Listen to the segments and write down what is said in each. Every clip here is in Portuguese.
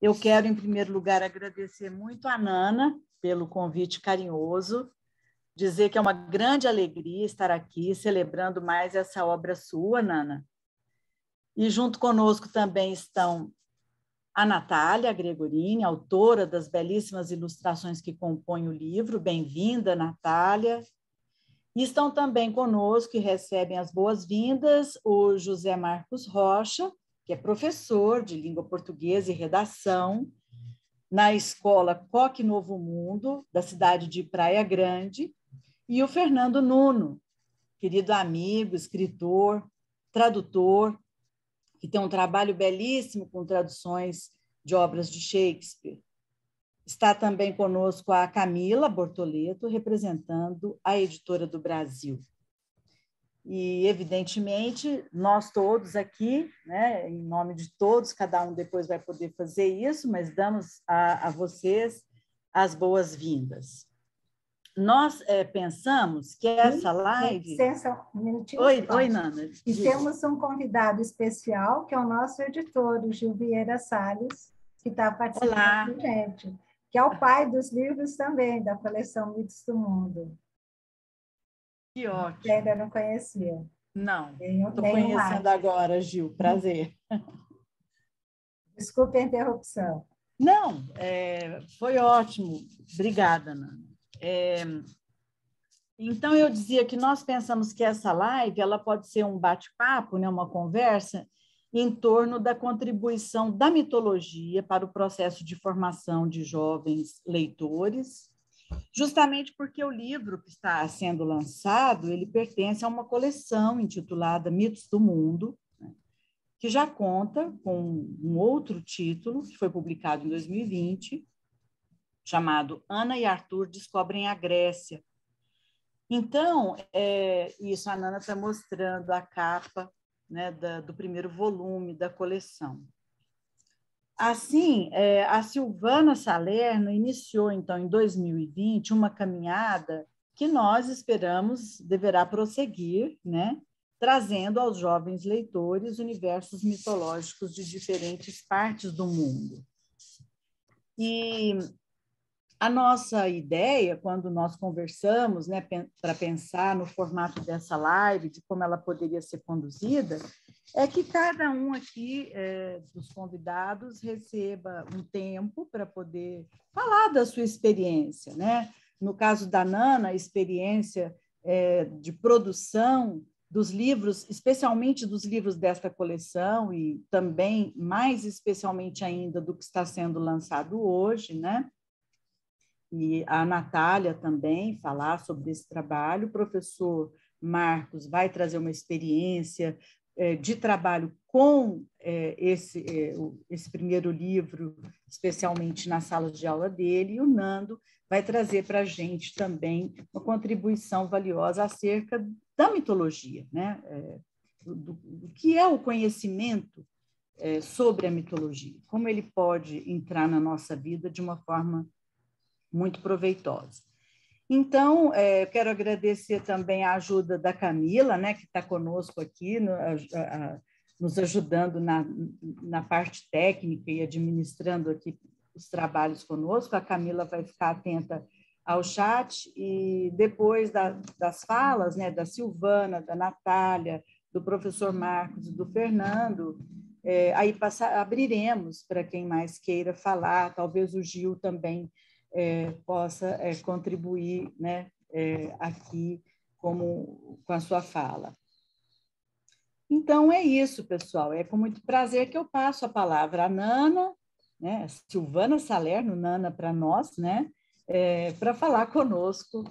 Eu quero, em primeiro lugar, agradecer muito a Nana pelo convite carinhoso, dizer que é uma grande alegria estar aqui celebrando mais essa obra sua, Nana. E junto conosco também estão a Natália Gregorini, autora das belíssimas ilustrações que compõem o livro. Bem-vinda, Natália. E estão também conosco e recebem as boas-vindas o José Marcos Rocha, que é professor de língua portuguesa e redação na Escola Coque Novo Mundo, da cidade de Praia Grande, e o Fernando Nuno, querido amigo, escritor, tradutor, que tem um trabalho belíssimo com traduções de obras de Shakespeare. Está também conosco a Camila Bortoleto, representando a Editora do Brasil. E, evidentemente, nós todos aqui, né, em nome de todos, cada um depois vai poder fazer isso, mas damos a vocês as boas-vindas. Nós pensamos que essa live... Licença, um minutinho. Oi, Nana. E temos um convidado especial, que é o nosso editor, o Gil Vieira Salles, que está participando com a gente, que é o pai dos livros também, da coleção Mitos do Mundo. Que ótimo. Você ainda não conhecia? Não, estou conhecendo agora, Gil. Prazer. Desculpe a interrupção. Não, foi ótimo. Obrigada, Nana. Então, eu dizia que nós pensamos que essa live ela pode ser um bate-papo, né, uma conversa, em torno da contribuição da mitologia para o processo de formação de jovens leitores, justamente porque o livro que está sendo lançado, ele pertence a uma coleção intitulada Mitos do Mundo, né, que já conta com um outro título, que foi publicado em 2020, chamado Ana e Arthur Descobrem a Grécia. Então, isso a Nana está mostrando a capa, né, do primeiro volume da coleção. Assim, a Silvana Salerno iniciou, então, em 2020, uma caminhada que nós esperamos deverá prosseguir, né, trazendo aos jovens leitores universos mitológicos de diferentes partes do mundo. E a nossa ideia, quando nós conversamos, né, para pensar no formato dessa live, de como ela poderia ser conduzida, é que cada um aqui dos convidados receba um tempo para poder falar da sua experiência, né? No caso da Nana, a experiência de produção dos livros, especialmente dos livros desta coleção e também, mais especialmente ainda, do que está sendo lançado hoje, né? E a Natália também falar sobre esse trabalho. O professor Marcos vai trazer uma experiência de trabalho com esse primeiro livro, especialmente nas salas de aula dele, e o Nando vai trazer para a gente também uma contribuição valiosa acerca da mitologia, né? Do que é o conhecimento sobre a mitologia, como ele pode entrar na nossa vida de uma forma muito proveitosa. Então, eu quero agradecer também a ajuda da Camila, né, que está conosco aqui, nos ajudando na parte técnica e administrando aqui os trabalhos conosco. A Camila vai ficar atenta ao chat e depois das falas, né, da Silvana, da Natália, do professor Marcos e do Fernando, aí abriremos para quem mais queira falar, talvez o Gil também possa contribuir, né, aqui com a sua fala. Então, é isso, pessoal. É com muito prazer que eu passo a palavra à Nana, né, Silvana Salerno, Nana para nós, né, para falar conosco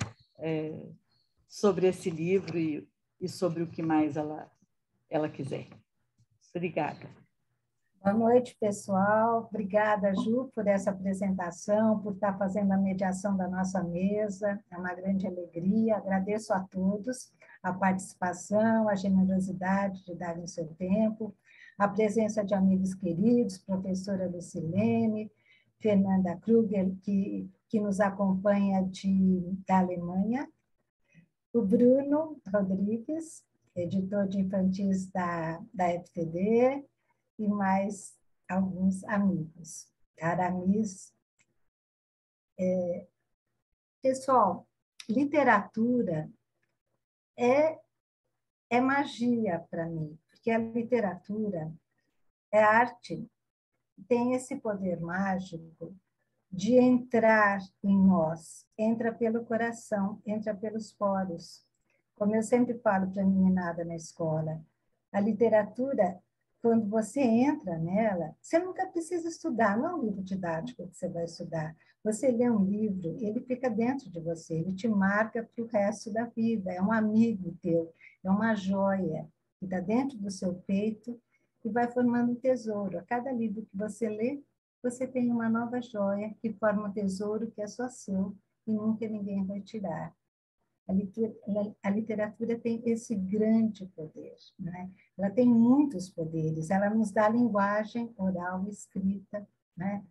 sobre esse livro e sobre o que mais ela quiser. Obrigada. Boa noite, pessoal. Obrigada, Ju, por essa apresentação, por estar fazendo a mediação da nossa mesa. É uma grande alegria. Agradeço a todos a participação, a generosidade de darem o seu tempo, a presença de amigos queridos, professora Lucilene, Fernanda Kruger, que nos acompanha da Alemanha, o Bruno Rodrigues, editor de infantis da FTD, e mais alguns amigos. Aramis. Pessoal, literatura é magia para mim, porque a literatura é arte, tem esse poder mágico de entrar em nós, entra pelo coração, entra pelos poros. Como eu sempre falo para a meninada na escola, a literatura, quando você entra nela, você nunca precisa estudar, não é um livro didático que você vai estudar. Você lê um livro, ele fica dentro de você, ele te marca para o resto da vida, é um amigo teu, é uma joia que está dentro do seu peito e vai formando um tesouro. A cada livro que você lê, você tem uma nova joia que forma um tesouro que é só seu e nunca ninguém vai tirar. A literatura tem esse grande poder, né? Ela tem muitos poderes, ela nos dá linguagem oral e escrita, né?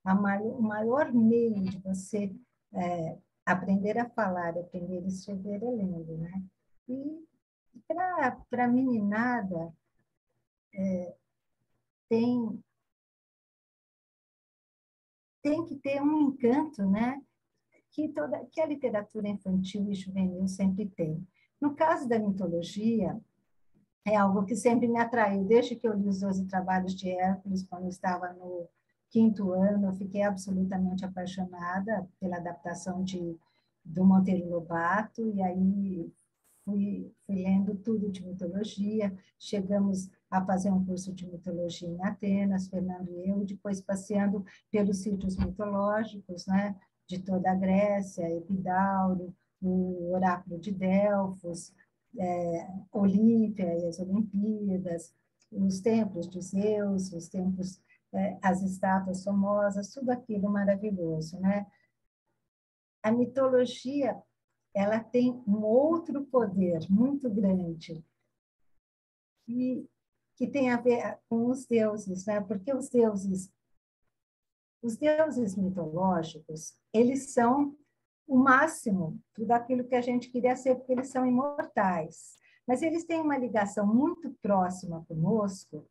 O maior meio de você aprender a falar, aprender a escrever é lendo, né? E para a meninada, tem que ter um encanto, né? Que a literatura infantil e juvenil sempre tem. No caso da mitologia, é algo que sempre me atraiu. Desde que eu li os 12 Trabalhos de Hércules, quando eu estava no 5º ano, eu fiquei absolutamente apaixonada pela adaptação do Monteiro Lobato, e aí fui lendo tudo de mitologia. Chegamos a fazer um curso de mitologia em Atenas, Fernando e eu, depois passeando pelos sítios mitológicos, né, de toda a Grécia, Epidauro, o Oráculo de Delfos, Olímpia e as Olimpíadas, os templos de Zeus, os templos, as estátuas famosas, tudo aquilo maravilhoso, né? A mitologia, ela tem um outro poder muito grande que tem a ver com os deuses, né? Porque os deuses mitológicos, eles são o máximo daquilo que a gente queria ser, porque eles são imortais. Mas eles têm uma ligação muito próxima conosco,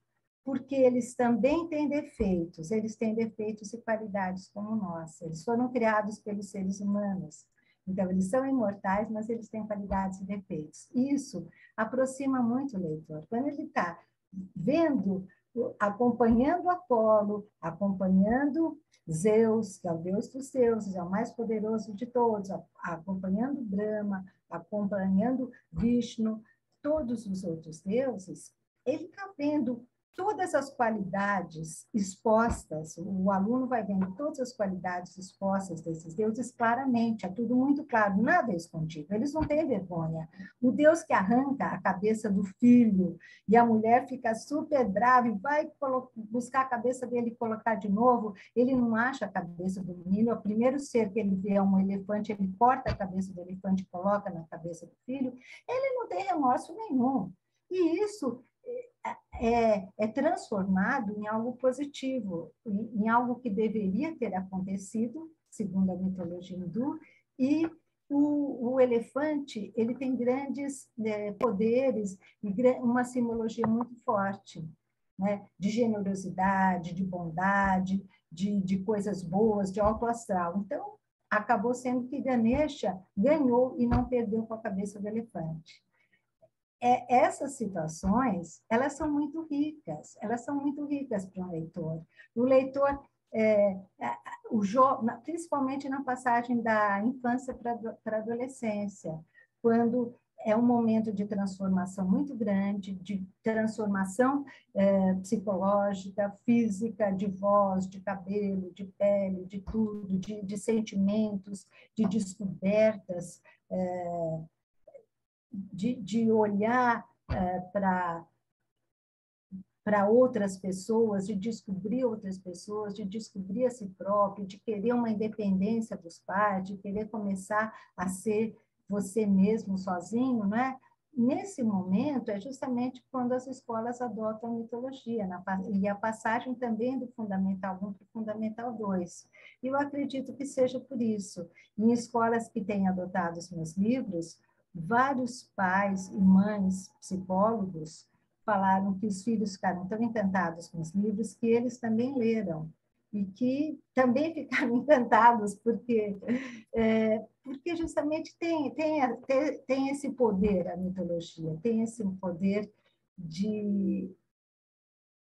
porque eles também têm defeitos. Eles têm defeitos e qualidades como nós. Eles foram criados pelos seres humanos. Então, eles são imortais, mas eles têm qualidades e defeitos. Isso aproxima muito o leitor. Quando ele está vendo, acompanhando Apolo, acompanhando Zeus, que é o deus dos deuses, é o mais poderoso de todos, acompanhando Brahma, acompanhando Vishnu, todos os outros deuses, ele está vendo todas as qualidades expostas, o aluno vai vendo todas as qualidades expostas desses deuses claramente, é tudo muito claro, nada é escondido, eles não têm vergonha. O Deus que arranca a cabeça do filho e a mulher fica super brava e vai buscar a cabeça dele e colocar de novo, ele não acha a cabeça do menino, é o primeiro ser que ele vê é um elefante, ele corta a cabeça do elefante e coloca na cabeça do filho, ele não tem remorso nenhum. E isso é transformado em algo positivo, em algo que deveria ter acontecido, segundo a mitologia hindu, e o elefante ele tem grandes poderes e uma simbologia muito forte, né? De generosidade, de bondade, de coisas boas, de alto astral. Então, acabou sendo que Ganesha ganhou e não perdeu com a cabeça do elefante. Essas situações, elas são muito ricas para um leitor. O leitor, principalmente na passagem da infância para a adolescência, quando é um momento de transformação muito grande, de transformação psicológica, física, de voz, de cabelo, de pele, de tudo, de sentimentos, de descobertas, de olhar para outras pessoas, de descobrir outras pessoas, de descobrir a si próprio, de querer uma independência dos pais, de querer começar a ser você mesmo sozinho, né? Nesse momento, é justamente quando as escolas adotam a mitologia, e a passagem também do Fundamental 1 para o Fundamental 2. E eu acredito que seja por isso. Em escolas que têm adotado os meus livros, vários pais e mães, psicólogos, falaram que os filhos ficaram tão encantados com os livros que eles também leram. e que também ficaram encantados, porque justamente tem esse poder, a mitologia, tem esse poder de,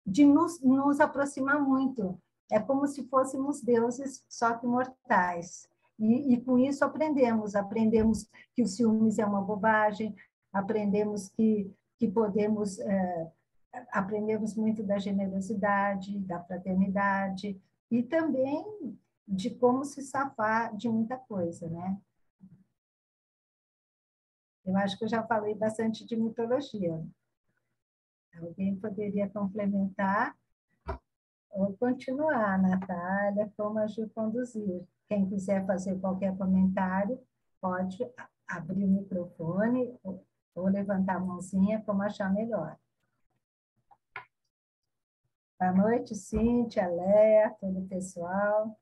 de nos aproximar muito. É como se fôssemos deuses, só que mortais. E com isso aprendemos que o ciúmes é uma bobagem, aprendemos que podemos... aprendemos muito da generosidade, da fraternidade e também de como se safar de muita coisa, né? Eu acho que eu já falei bastante de mitologia. Alguém poderia complementar ou continuar, Natália, como a Ju conduzir. Quem quiser fazer qualquer comentário, pode abrir o microfone ou levantar a mãozinha, como achar melhor. Boa noite, Cíntia, Léa, todo o pessoal.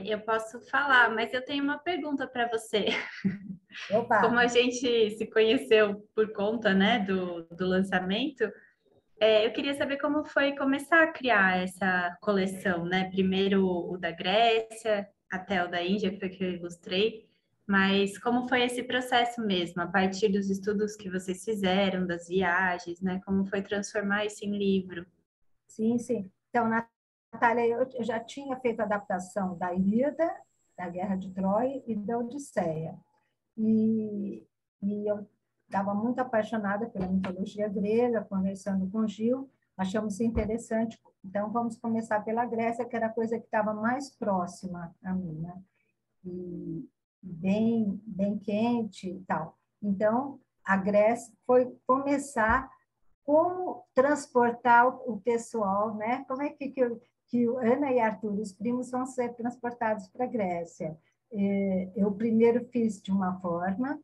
Eu posso falar, mas eu tenho uma pergunta para você. Opa. Como a gente se conheceu por conta, né, do lançamento, eu queria saber como foi começar a criar essa coleção, né? Primeiro o da Grécia, até o da Índia, que foi que eu ilustrei, mas como foi esse processo mesmo, a partir dos estudos que vocês fizeram, das viagens, né? Como foi transformar isso em livro? Sim, sim. Então, Natália, eu já tinha feito a adaptação da Ilíada, da Guerra de Troia e da Odisseia. E eu estava muito apaixonada pela mitologia grega, conversando com o Gil, achamos interessante. Então, vamos começar pela Grécia, que era a coisa que estava mais próxima a mim, né? E bem quente e tal. Então, a Grécia foi começar como transportar o pessoal, né? Como é que o Ana e Arthur, os primos, vão ser transportados para a Grécia? Eu primeiro fiz de uma forma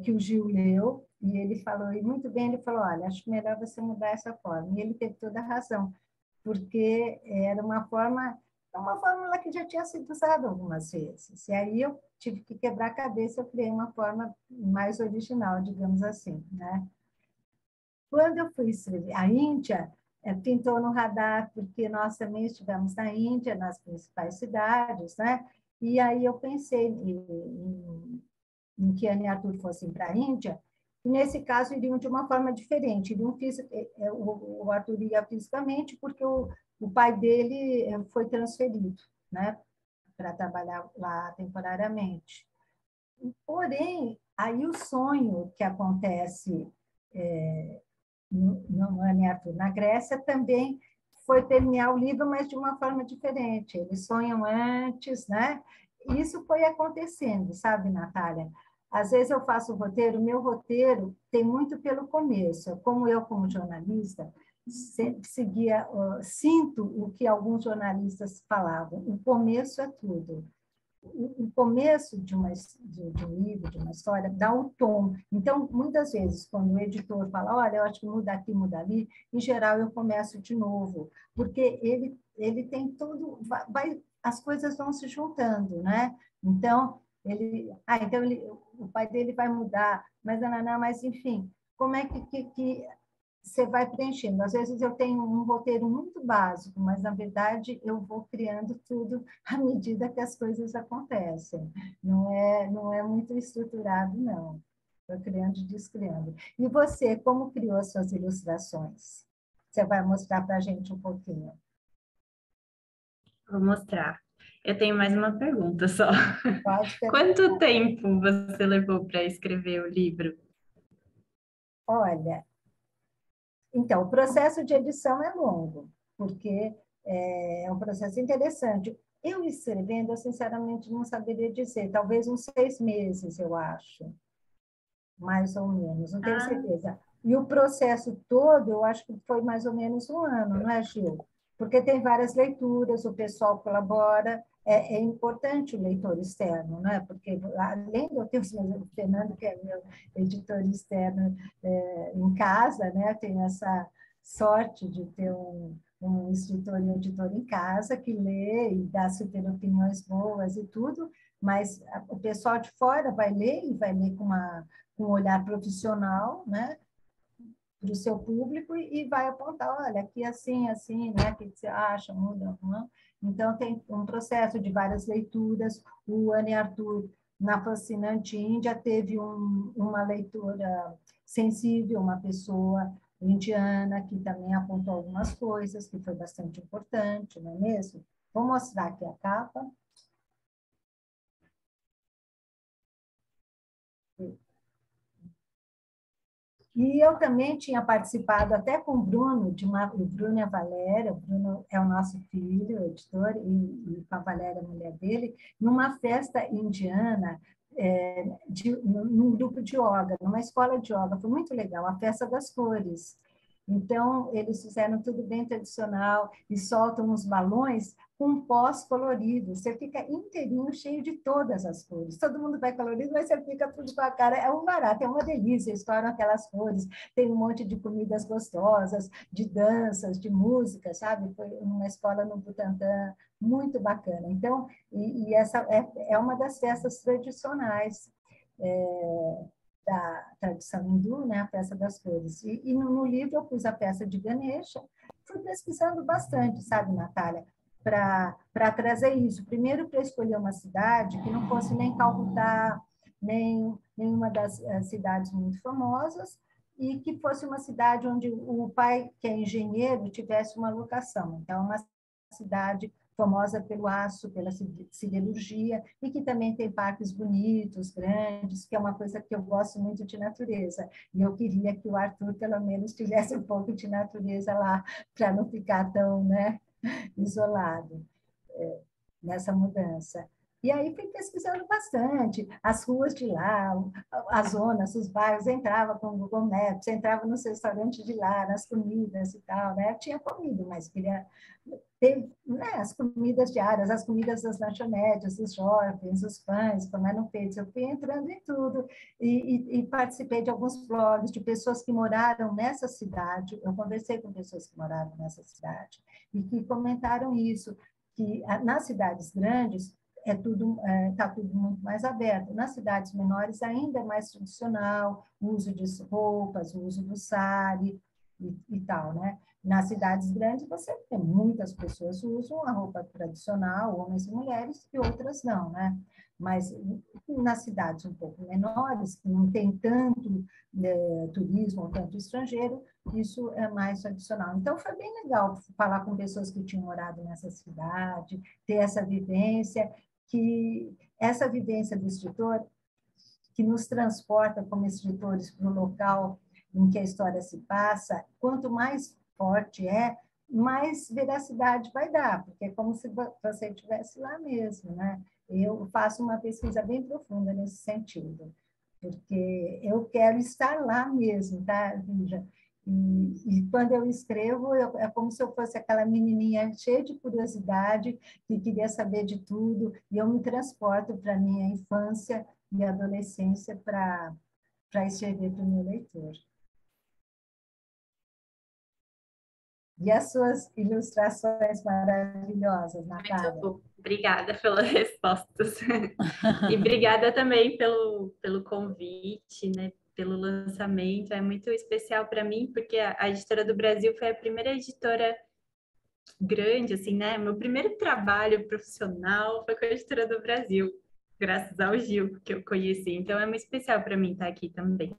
que o Gil leu, e ele falou, e muito bem, ele falou, olha, acho melhor você mudar essa forma. E ele teve toda a razão, porque era uma fórmula que já tinha sido usada algumas vezes. E aí eu tive que quebrar a cabeça, eu criei uma forma mais original, digamos assim, né? Quando eu fui à Índia, pintou no radar, porque nós também estivemos na Índia, nas principais cidades, né? E aí eu pensei em que Ana e Arthur fossem para a Índia, e nesse caso iriam de uma forma diferente. O Arthur ia fisicamente, porque o pai dele foi transferido, né? Para trabalhar lá temporariamente. Porém, aí o sonho que acontece no Ana e Arthur na Grécia também foi terminar o livro, mas de uma forma diferente. Eles sonham antes, né? Isso foi acontecendo, sabe, Natália? Às vezes eu faço o roteiro, meu roteiro tem muito pelo começo. Como eu, como jornalista, sempre seguia, sinto o que alguns jornalistas falavam. O começo é tudo. O começo de um livro, de uma história, dá o tom. Então, muitas vezes, quando o editor fala, olha, eu acho que muda aqui, muda ali, em geral, eu começo de novo, porque ele tem tudo, as coisas vão se juntando, né? Então, o pai dele vai mudar, mas enfim, como é que você vai preenchendo. Às vezes eu tenho um roteiro muito básico, mas, na verdade, eu vou criando tudo à medida que as coisas acontecem. Não é muito estruturado, não. Estou criando e descriando. E você, como criou as suas ilustrações? Você vai mostrar para a gente um pouquinho. Vou mostrar. Eu tenho mais uma pergunta só. Pode perguntar. Quanto tempo você levou para escrever o livro? Olha, então, o processo de edição é longo, porque é um processo interessante. Eu escrevendo, eu sinceramente não saberia dizer, talvez uns 6 meses, eu acho, mais ou menos, não tenho certeza. E o processo todo, eu acho que foi mais ou menos 1 ano, não é, Gil? Porque tem várias leituras, o pessoal colabora, é importante o leitor externo, né? Porque, além de eu ter o Fernando, que é meu editor externo em casa, né? Tenho essa sorte de ter um escritor e editor em casa que lê e dá super opiniões boas e tudo, mas o pessoal de fora vai ler e vai ler com um olhar profissional, né? para o seu público e vai apontar, olha, aqui assim, assim, né? O que você acha, muda, não? Então, tem um processo de várias leituras. O Anne Arthur, na Fascinante Índia, teve uma leitura sensível, uma pessoa indiana que também apontou algumas coisas, que foi bastante importante, não é mesmo? Vou mostrar aqui a capa. E eu também tinha participado até com o Bruno, o Bruno e a Valéria, o Bruno é o nosso filho, o editor, e com a Valéria, a mulher dele, numa festa indiana, num grupo de yoga, numa escola de yoga. Foi muito legal, a Festa das Cores. Então, eles fizeram tudo bem tradicional e soltam uns balões com pós colorido. Você fica inteirinho, cheio de todas as cores. Todo mundo vai colorido, mas você fica tudo com a cara. É um barato, é uma delícia. Escoram aquelas cores. Tem um monte de comidas gostosas, de danças, de música, sabe? Foi uma escola no Butantã muito bacana. Então, essa é uma das festas tradicionais. Da tradição hindu, né, a Festa das Cores. E no livro eu pus a peça de Ganesha. Fui pesquisando bastante, sabe, Natália, para trazer isso. Primeiro, para escolher uma cidade que não fosse nem Calcutá, nem nenhuma das cidades muito famosas, e que fosse uma cidade onde o pai, que é engenheiro, tivesse uma locação. Então, uma cidade famosa pelo aço, pela siderurgia, e que também tem parques bonitos, grandes, que é uma coisa que eu gosto muito de natureza. E eu queria que o Arthur, pelo menos, tivesse um pouco de natureza lá, para não ficar tão, né, isolado nessa mudança. E aí fui pesquisando bastante, as ruas de lá, as zonas, os bairros, entrava com o Google Maps, entrava nos restaurantes de lá, nas comidas e tal, né? Eu tinha comido, mas queria ter, né, as comidas diárias, as comidas das lanchonetes, os shoppings, os pães, como eram feitos. Eu fui entrando em tudo e participei de alguns blogs de pessoas que moraram nessa cidade. Eu conversei com pessoas que moraram nessa cidade e que comentaram isso, que nas cidades grandes está tudo muito mais aberto. Nas cidades menores ainda é mais tradicional, o uso de roupas, o uso do sari e tal, né? Nas cidades grandes você tem muitas pessoas que usam a roupa tradicional, homens e mulheres, e outras não, né? Mas nas cidades um pouco menores, que não tem tanto turismo ou tanto estrangeiro, isso é mais tradicional. Então, foi bem legal falar com pessoas que tinham morado nessa cidade, ter essa vivência, que essa vivência do escritor, que nos transporta como escritores para o local em que a história se passa, quanto mais forte mais veracidade vai dar, porque é como se você estivesse lá mesmo, né? Eu faço uma pesquisa bem profunda nesse sentido, porque eu quero estar lá mesmo, tá, Lígia? E quando eu escrevo, é como se eu fosse aquela menininha cheia de curiosidade, que queria saber de tudo, e eu me transporto para a minha infância e adolescência para escrever para o meu leitor. E as suas ilustrações maravilhosas, Natália? Muito bom. Obrigada pelas respostas. E obrigada também pelo convite, né? Pelo lançamento. É muito especial para mim, porque a Editora do Brasil foi a primeira editora grande, assim, né? Meu primeiro trabalho profissional foi com a Editora do Brasil, graças ao Gil, que eu conheci. Então, é muito especial para mim estar aqui também.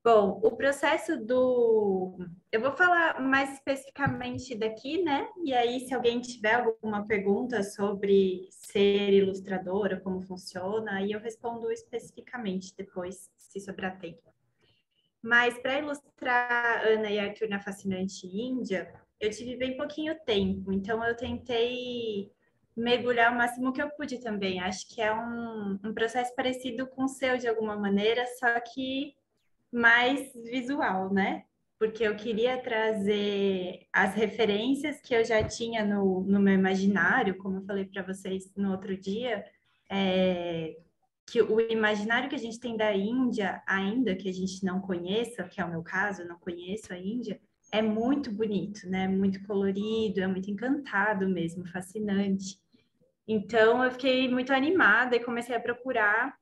Bom, o processo do... Eu vou falar mais especificamente daqui, né? E aí, se alguém tiver alguma pergunta sobre ser ilustradora, como funciona, aí eu respondo especificamente depois, se sobrar tempo. Mas para ilustrar Ana e Arthur na Fascinante Índia, eu tive bem pouquinho tempo, então eu tentei mergulhar o máximo que eu pude também. Acho que é um processo parecido com o seu, de alguma maneira, só que mais visual, né? Porque eu queria trazer as referências que eu já tinha no meu imaginário, como eu falei para vocês no outro dia, que o imaginário que a gente tem da Índia, ainda que a gente não conheça, que é o meu caso, eu não conheço a Índia, é muito bonito, né? Muito colorido, é muito encantado mesmo, fascinante. Então, eu fiquei muito animada e comecei a procurar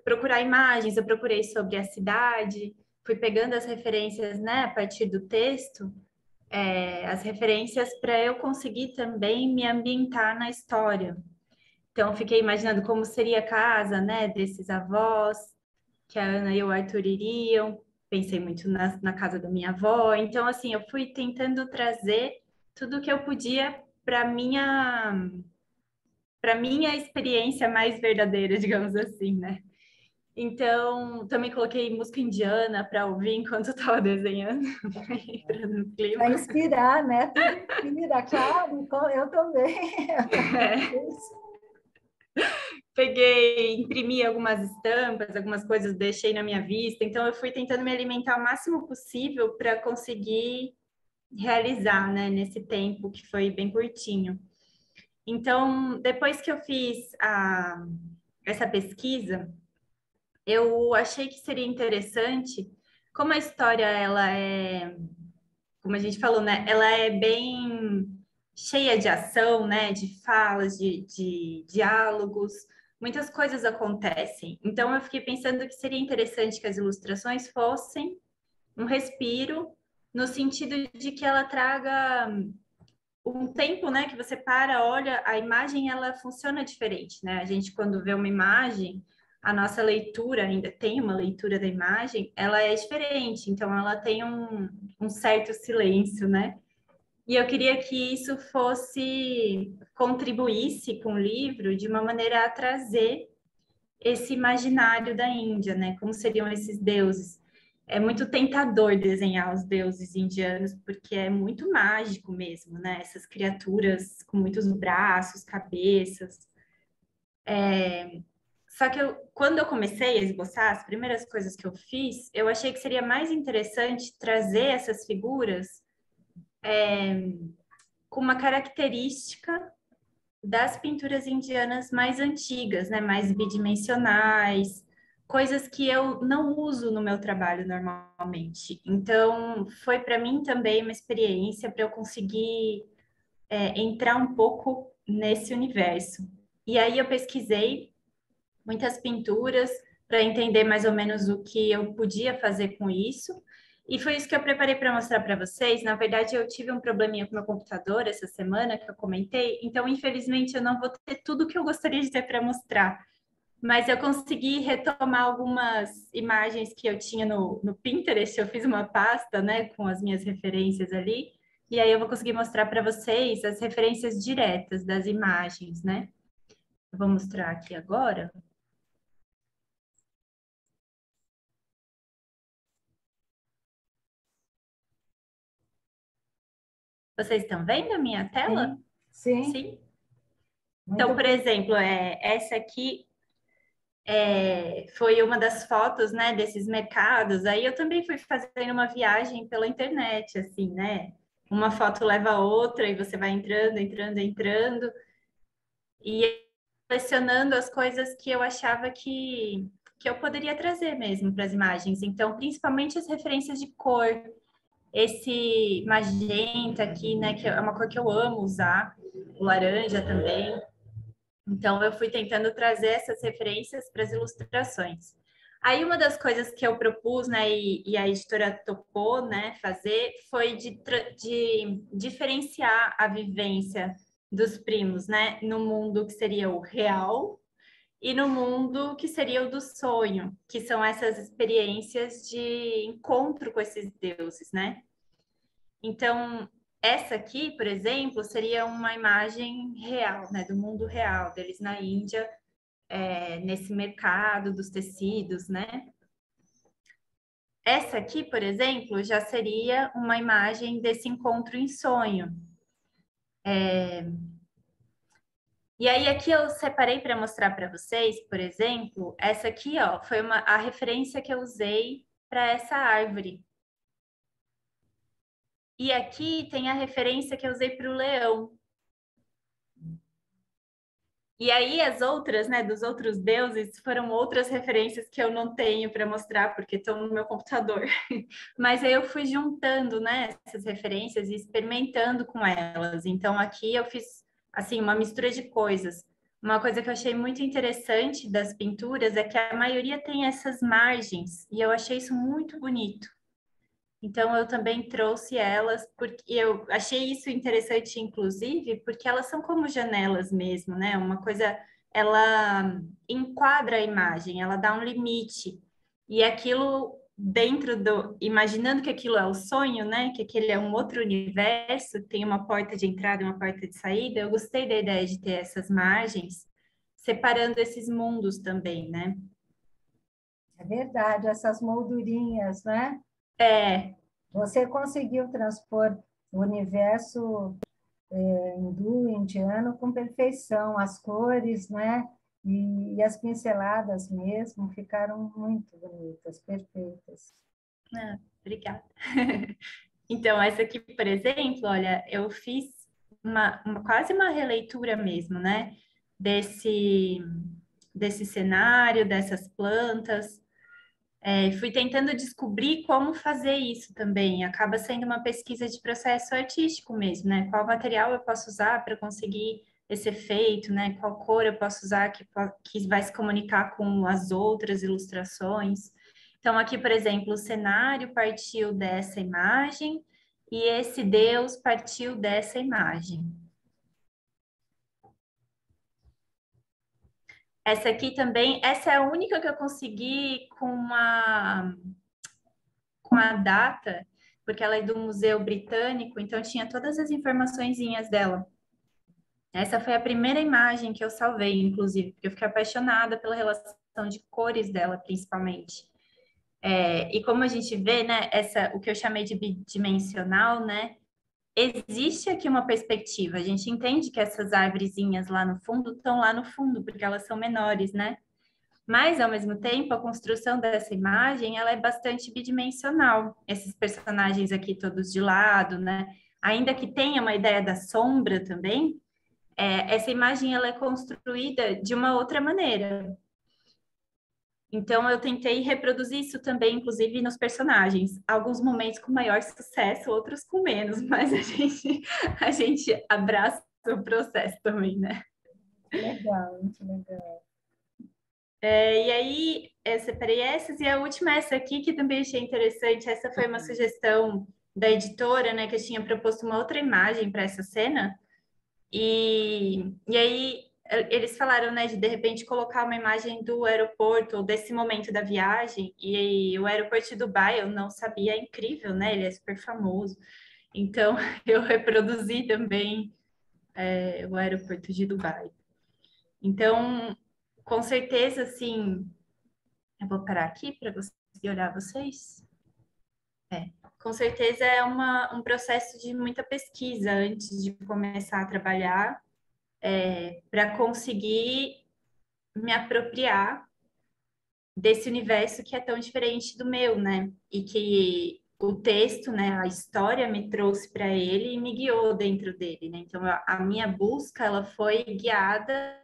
procurar imagens, eu procurei sobre a cidade, fui pegando as referências, né, a partir do texto, as referências para eu conseguir também me ambientar na história. Então, fiquei imaginando como seria a casa, né, desses avós, que a Ana e o Arthur iriam. Pensei muito na casa da minha avó. Então, assim, eu fui tentando trazer tudo que eu podia para minha experiência mais verdadeira, digamos assim, né? Então, também coloquei música indiana para ouvir enquanto eu estava desenhando, entrando no clima. Para inspirar, né? Tudo inspira, claro, eu também. Peguei, imprimi algumas estampas, algumas coisas deixei na minha vista. Então, eu fui tentando me alimentar o máximo possível para conseguir realizar, né, nesse tempo que foi bem curtinho. Então, depois que eu fiz essa pesquisa, eu achei que seria interessante, como a história, ela é, como a gente falou, né, ela é bem cheia de ação, né, de falas, de diálogos, muitas coisas acontecem. Então, eu fiquei pensando que seria interessante que as ilustrações fossem um respiro, no sentido de que ela traga um tempo, né, que você para, olha, a imagem ela funciona diferente, né? A gente quando vê uma imagem, a nossa leitura ainda tem uma leitura da imagem, ela é diferente, então ela tem um certo silêncio, né? E eu queria que isso contribuísse com o livro de uma maneira a trazer esse imaginário da Índia, né? Como seriam esses deuses? É muito tentador desenhar os deuses indianos, porque é muito mágico mesmo, né? Essas criaturas com muitos braços, cabeças. Só que quando eu comecei a esboçar, as primeiras coisas que eu fiz, eu achei que seria mais interessante trazer essas figuras com uma característica das pinturas indianas mais antigas, né? Mais bidimensionais, coisas que eu não uso no meu trabalho normalmente. Então, foi para mim também uma experiência para eu conseguir entrar um pouco nesse universo. E aí eu pesquisei muitas pinturas para entender mais ou menos o que eu podia fazer com isso. E foi isso que eu preparei para mostrar para vocês. Na verdade, eu tive um probleminha com meu computador essa semana que eu comentei, então infelizmente eu não vou ter tudo que eu gostaria de ter para mostrar. Mas eu consegui retomar algumas imagens que eu tinha no Pinterest. Eu fiz uma pasta, né, com as minhas referências ali. E aí eu vou conseguir mostrar para vocês as referências diretas das imagens, né? Eu vou mostrar aqui agora. Vocês estão vendo a minha tela? Sim. Sim? Então, por exemplo, essa aqui foi uma das fotos, né, desses mercados. Aí eu também fui fazendo uma viagem pela internet, assim, né? Uma foto leva a outra e você vai entrando, entrando, entrando. E selecionando as coisas que eu achava que eu poderia trazer mesmo para as imagens. Então, principalmente as referências de cor. Esse magenta aqui, né, que é uma cor que eu amo usar, o laranja também. Então, eu fui tentando trazer essas referências para as ilustrações. Aí, uma das coisas que eu propus, né, e a editora topou, né, fazer, foi de diferenciar a vivência dos primos, né, no mundo que seria o real e no mundo que seria o do sonho, que são essas experiências de encontro com esses deuses, né? Então, essa aqui, por exemplo, seria uma imagem real, né, do mundo real, deles na Índia, nesse mercado dos tecidos, né? Essa aqui, por exemplo, já seria uma imagem desse encontro em sonho. E aí, aqui eu separei para mostrar para vocês, por exemplo, essa aqui, ó, foi a referência que eu usei para essa árvore. E aqui tem a referência que eu usei para o leão. E aí as outras, né, dos outros deuses, foram outras referências que eu não tenho para mostrar, porque estão no meu computador. Mas aí eu fui juntando, né, essas referências e experimentando com elas. Então aqui eu fiz, assim, uma mistura de coisas. uma coisa que eu achei muito interessante das pinturas é que a maioria tem essas margens, e eu achei isso muito bonito. Então, eu também trouxe elas, porque eu achei isso interessante, inclusive, porque elas são como janelas mesmo, né? Uma coisa, ela enquadra a imagem, ela dá um limite. E aquilo dentro do, imaginando que aquilo é o sonho, né? Que aquele é um outro universo, tem uma porta de entrada e uma porta de saída. Eu gostei da ideia de ter essas margens, separando esses mundos também, né? É verdade, essas moldurinhas, né? É, Você conseguiu transpor o universo hindu, indiano, com perfeição. As cores, né? E as pinceladas mesmo ficaram muito bonitas, perfeitas. obrigada. Então, essa aqui, por exemplo, olha, eu fiz quase uma releitura mesmo, né? Desse, desse cenário, dessas plantas. Fui tentando descobrir como fazer isso também. Acaba sendo uma pesquisa de processo artístico mesmo, né? Qual material eu posso usar para conseguir esse efeito, né? Qual cor eu posso usar que vai se comunicar com as outras ilustrações. Então, aqui, por exemplo, o cenário partiu dessa imagem e esse Deus partiu dessa imagem. Essa aqui também, essa é a única que eu consegui com a data, porque ela é do Museu Britânico, então tinha todas as informaçõezinhas dela. Essa foi a primeira imagem que eu salvei, inclusive, porque eu fiquei apaixonada pela relação de cores dela, principalmente. E como a gente vê, né, o que eu chamei de bidimensional, né, existe aqui uma perspectiva. A gente entende que essas árvorezinhas lá no fundo estão lá no fundo, porque elas são menores, né? Mas, ao mesmo tempo, a construção dessa imagem, ela é bastante bidimensional. Esses personagens aqui todos de lado, né? Ainda que tenha uma ideia da sombra também, essa imagem ela é construída de uma outra maneira. Então, eu tentei reproduzir isso também, inclusive, nos personagens. Alguns momentos com maior sucesso, outros com menos, mas a gente abraça o processo também, né? Legal, muito legal. E aí, eu separei essas, e a última é essa aqui, que também achei interessante. Essa foi uma sugestão da editora, né, que eu tinha proposto uma outra imagem para essa cena. E aí, eles falaram, né, de repente colocar uma imagem do aeroporto, ou desse momento da viagem. E o aeroporto de Dubai, eu não sabia, é incrível, né? Ele é super famoso. Então, eu reproduzi também, o aeroporto de Dubai. Então, com certeza, assim. Eu vou parar aqui para conseguir olhar vocês. Com certeza é um processo de muita pesquisa antes de começar a trabalhar, para conseguir me apropriar desse universo que é tão diferente do meu, né? E que o texto, né, a história me trouxe para ele e me guiou dentro dele, né? Então, a minha busca, ela foi guiada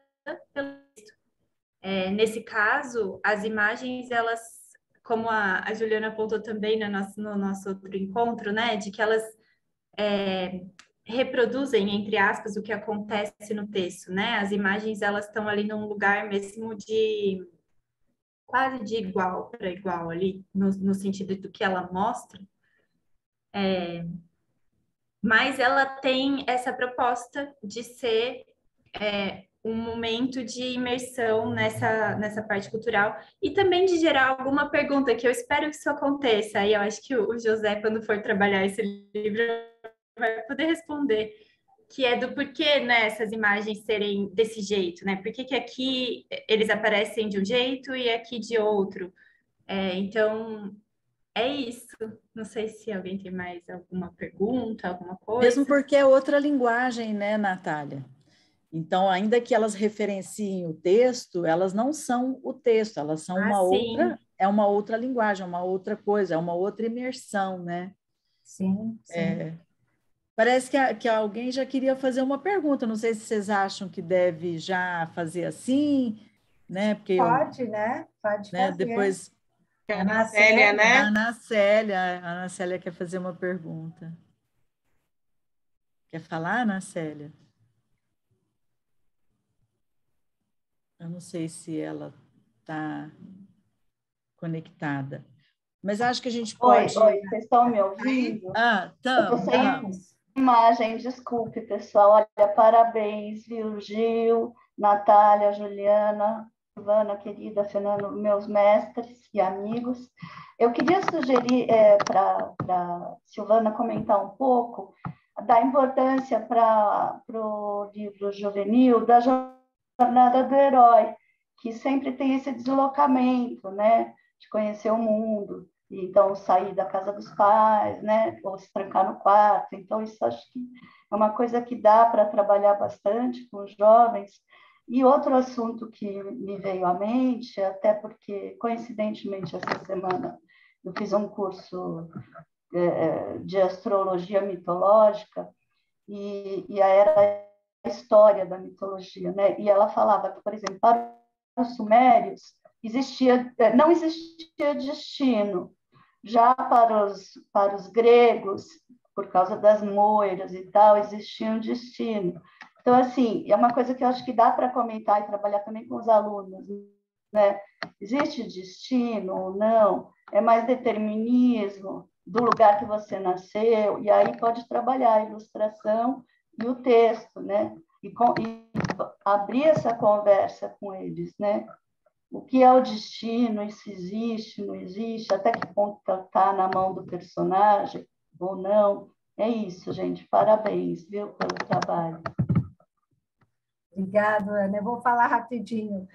pelo nesse caso, as imagens, elas, como a Juliana apontou também no nosso outro encontro, né, de que elas reproduzem, entre aspas, o que acontece no texto, né? As imagens, elas estão ali num lugar mesmo de quase de igual para igual ali, no sentido do que ela mostra, mas ela tem essa proposta de ser um momento de imersão nessa parte cultural e também de gerar alguma pergunta, que eu espero que isso aconteça. E eu acho que o José, quando for trabalhar esse livro, vai poder responder, que é do porquê, né, essas imagens serem desse jeito, né? Por que que aqui eles aparecem de um jeito e aqui de outro? Então, é isso. Não sei se alguém tem mais alguma pergunta, alguma Mesmo coisa. porque é outra linguagem, né, Natália? Então, ainda que elas referenciem o texto, elas não são o texto, elas são Ah, sim. é uma outra linguagem, é uma outra coisa, é uma outra imersão, né? Sim, sim. Parece que alguém já queria fazer uma pergunta, não sei se vocês acham que deve já fazer assim, né? Porque eu, Pode, né? Pode né, fazer. depois Ana Célia, Célia. né? A Ana Célia quer fazer uma pergunta. Quer falar, Ana Célia? Eu não sei se ela está conectada, mas acho que a gente Oi, pode... oi, vocês estão me ouvindo? Eu estou sem imagem, desculpe, pessoal. Olha, parabéns, viu, Gil, Natália, Juliana, Silvana, querida, Fernando, meus mestres e amigos. Eu queria sugerir para Silvana comentar um pouco da importância para o livro juvenil da jornada do herói, que sempre tem esse deslocamento, né, de conhecer o mundo, e então sair da casa dos pais, né, ou se trancar no quarto. Então isso acho que é uma coisa que dá para trabalhar bastante com os jovens. E outro assunto que me veio à mente, até porque coincidentemente essa semana eu fiz um curso de astrologia mitológica, e era a história da mitologia, né? E ela falava que, por exemplo, para os sumérios não existia destino. Já para os gregos, por causa das moiras e tal, existia um destino. Então, assim, é uma coisa que eu acho que dá para comentar e trabalhar também com os alunos, né? Existe destino ou não? É mais determinismo do lugar que você nasceu? E aí pode trabalhar a ilustração e o texto, né? E abrir essa conversa com eles, né? O que é o destino, isso existe, não existe, até que ponto está na mão do personagem ou não. É isso, gente. Parabéns, viu, pelo trabalho. Obrigada, Ana. Eu vou falar rapidinho.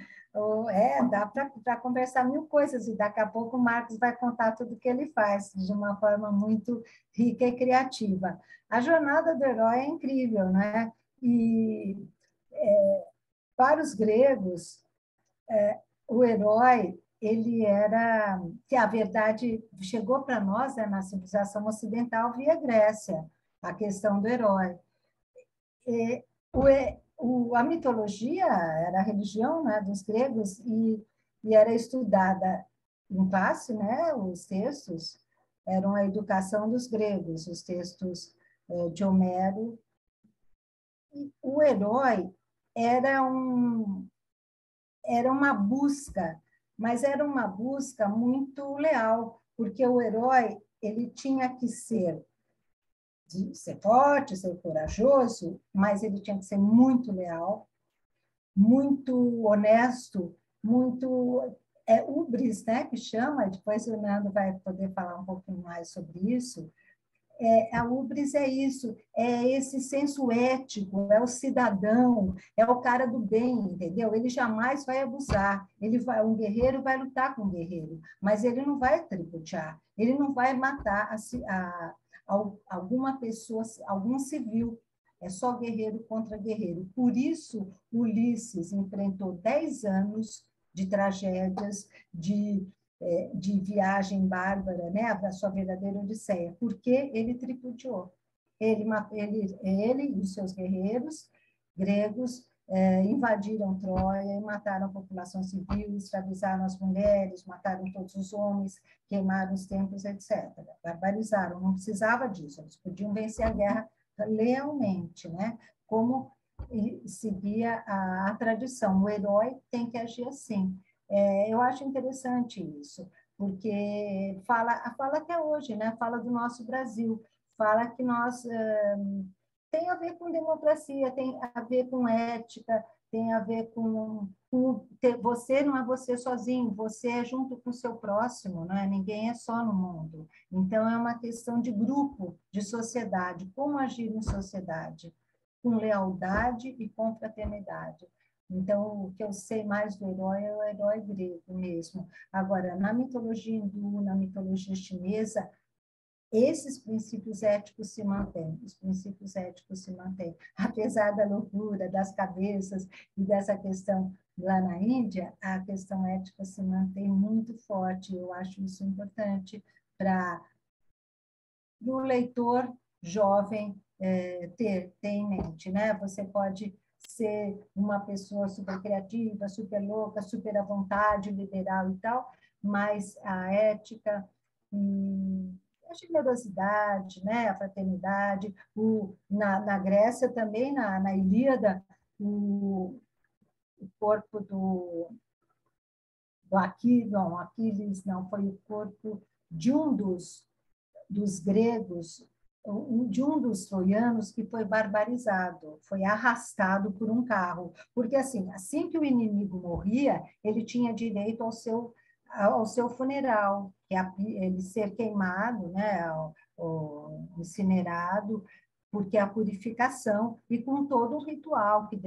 Dá para conversar mil coisas, e daqui a pouco o Marcos vai contar tudo o que ele faz, de uma forma muito rica e criativa. A jornada do herói é incrível, né? E para os gregos, o herói, ele era, que a verdade chegou para nós, né, na civilização ocidental via Grécia, a questão do herói. A mitologia era a religião, né, dos gregos, e era estudada em classe, né, os textos eram a educação dos gregos, os textos de Homero. E o herói era era uma busca, mas era uma busca muito leal, porque o herói ele tinha que ser forte, ser corajoso, mas ele tinha que ser muito leal, muito honesto, muito hubris, né, que chama, depois o Nando vai poder falar um pouquinho mais sobre isso. A hubris é isso, é esse senso ético, é o cidadão, é o cara do bem, entendeu? Ele jamais vai abusar. Um guerreiro vai lutar com um guerreiro, mas ele não vai tripudiar, ele não vai matar alguma pessoa, algum civil. É só guerreiro contra guerreiro. Por isso, Ulisses enfrentou 10 anos de tragédias, de viagem bárbara, né, a sua verdadeira odisseia, porque ele tripudiou. Ele e os seus guerreiros gregos invadiram Troia e mataram a população civil, escravizaram as mulheres, mataram todos os homens, queimaram os templos, etc. Barbarizaram, não precisava disso, eles podiam vencer a guerra lealmente, né? Como seguia a tradição. O herói tem que agir assim. Eu acho interessante isso, porque fala até hoje, né? Fala do nosso Brasil, fala que nós tem a ver com democracia, tem a ver com ética, tem a ver com você não é você sozinho, você é junto com o seu próximo, não é? Ninguém é só no mundo. Então é uma questão de grupo, de sociedade, como agir em sociedade, com lealdade e com fraternidade. Então, o que eu sei mais do herói é o herói grego mesmo. Agora, na mitologia hindu, na mitologia chinesa, esses princípios éticos se mantêm, os princípios éticos se mantêm. Apesar da loucura, das cabeças e dessa questão lá na Índia, a questão ética se mantém muito forte. Eu acho isso importante para o leitor jovem ter em mente, né? Você pode ser uma pessoa super criativa, super louca, super à vontade, liberal e tal, mas a ética a generosidade, né? A fraternidade, na Grécia também, na Ilíada, o o corpo do Aquiles não, foi o corpo de um dos gregos, de um dos troianos que foi barbarizado, foi arrastado por um carro, porque assim que o inimigo morria, ele tinha direito ao seu funeral, que é ele ser queimado, né, ou incinerado, porque a purificação, e com todo o ritual, que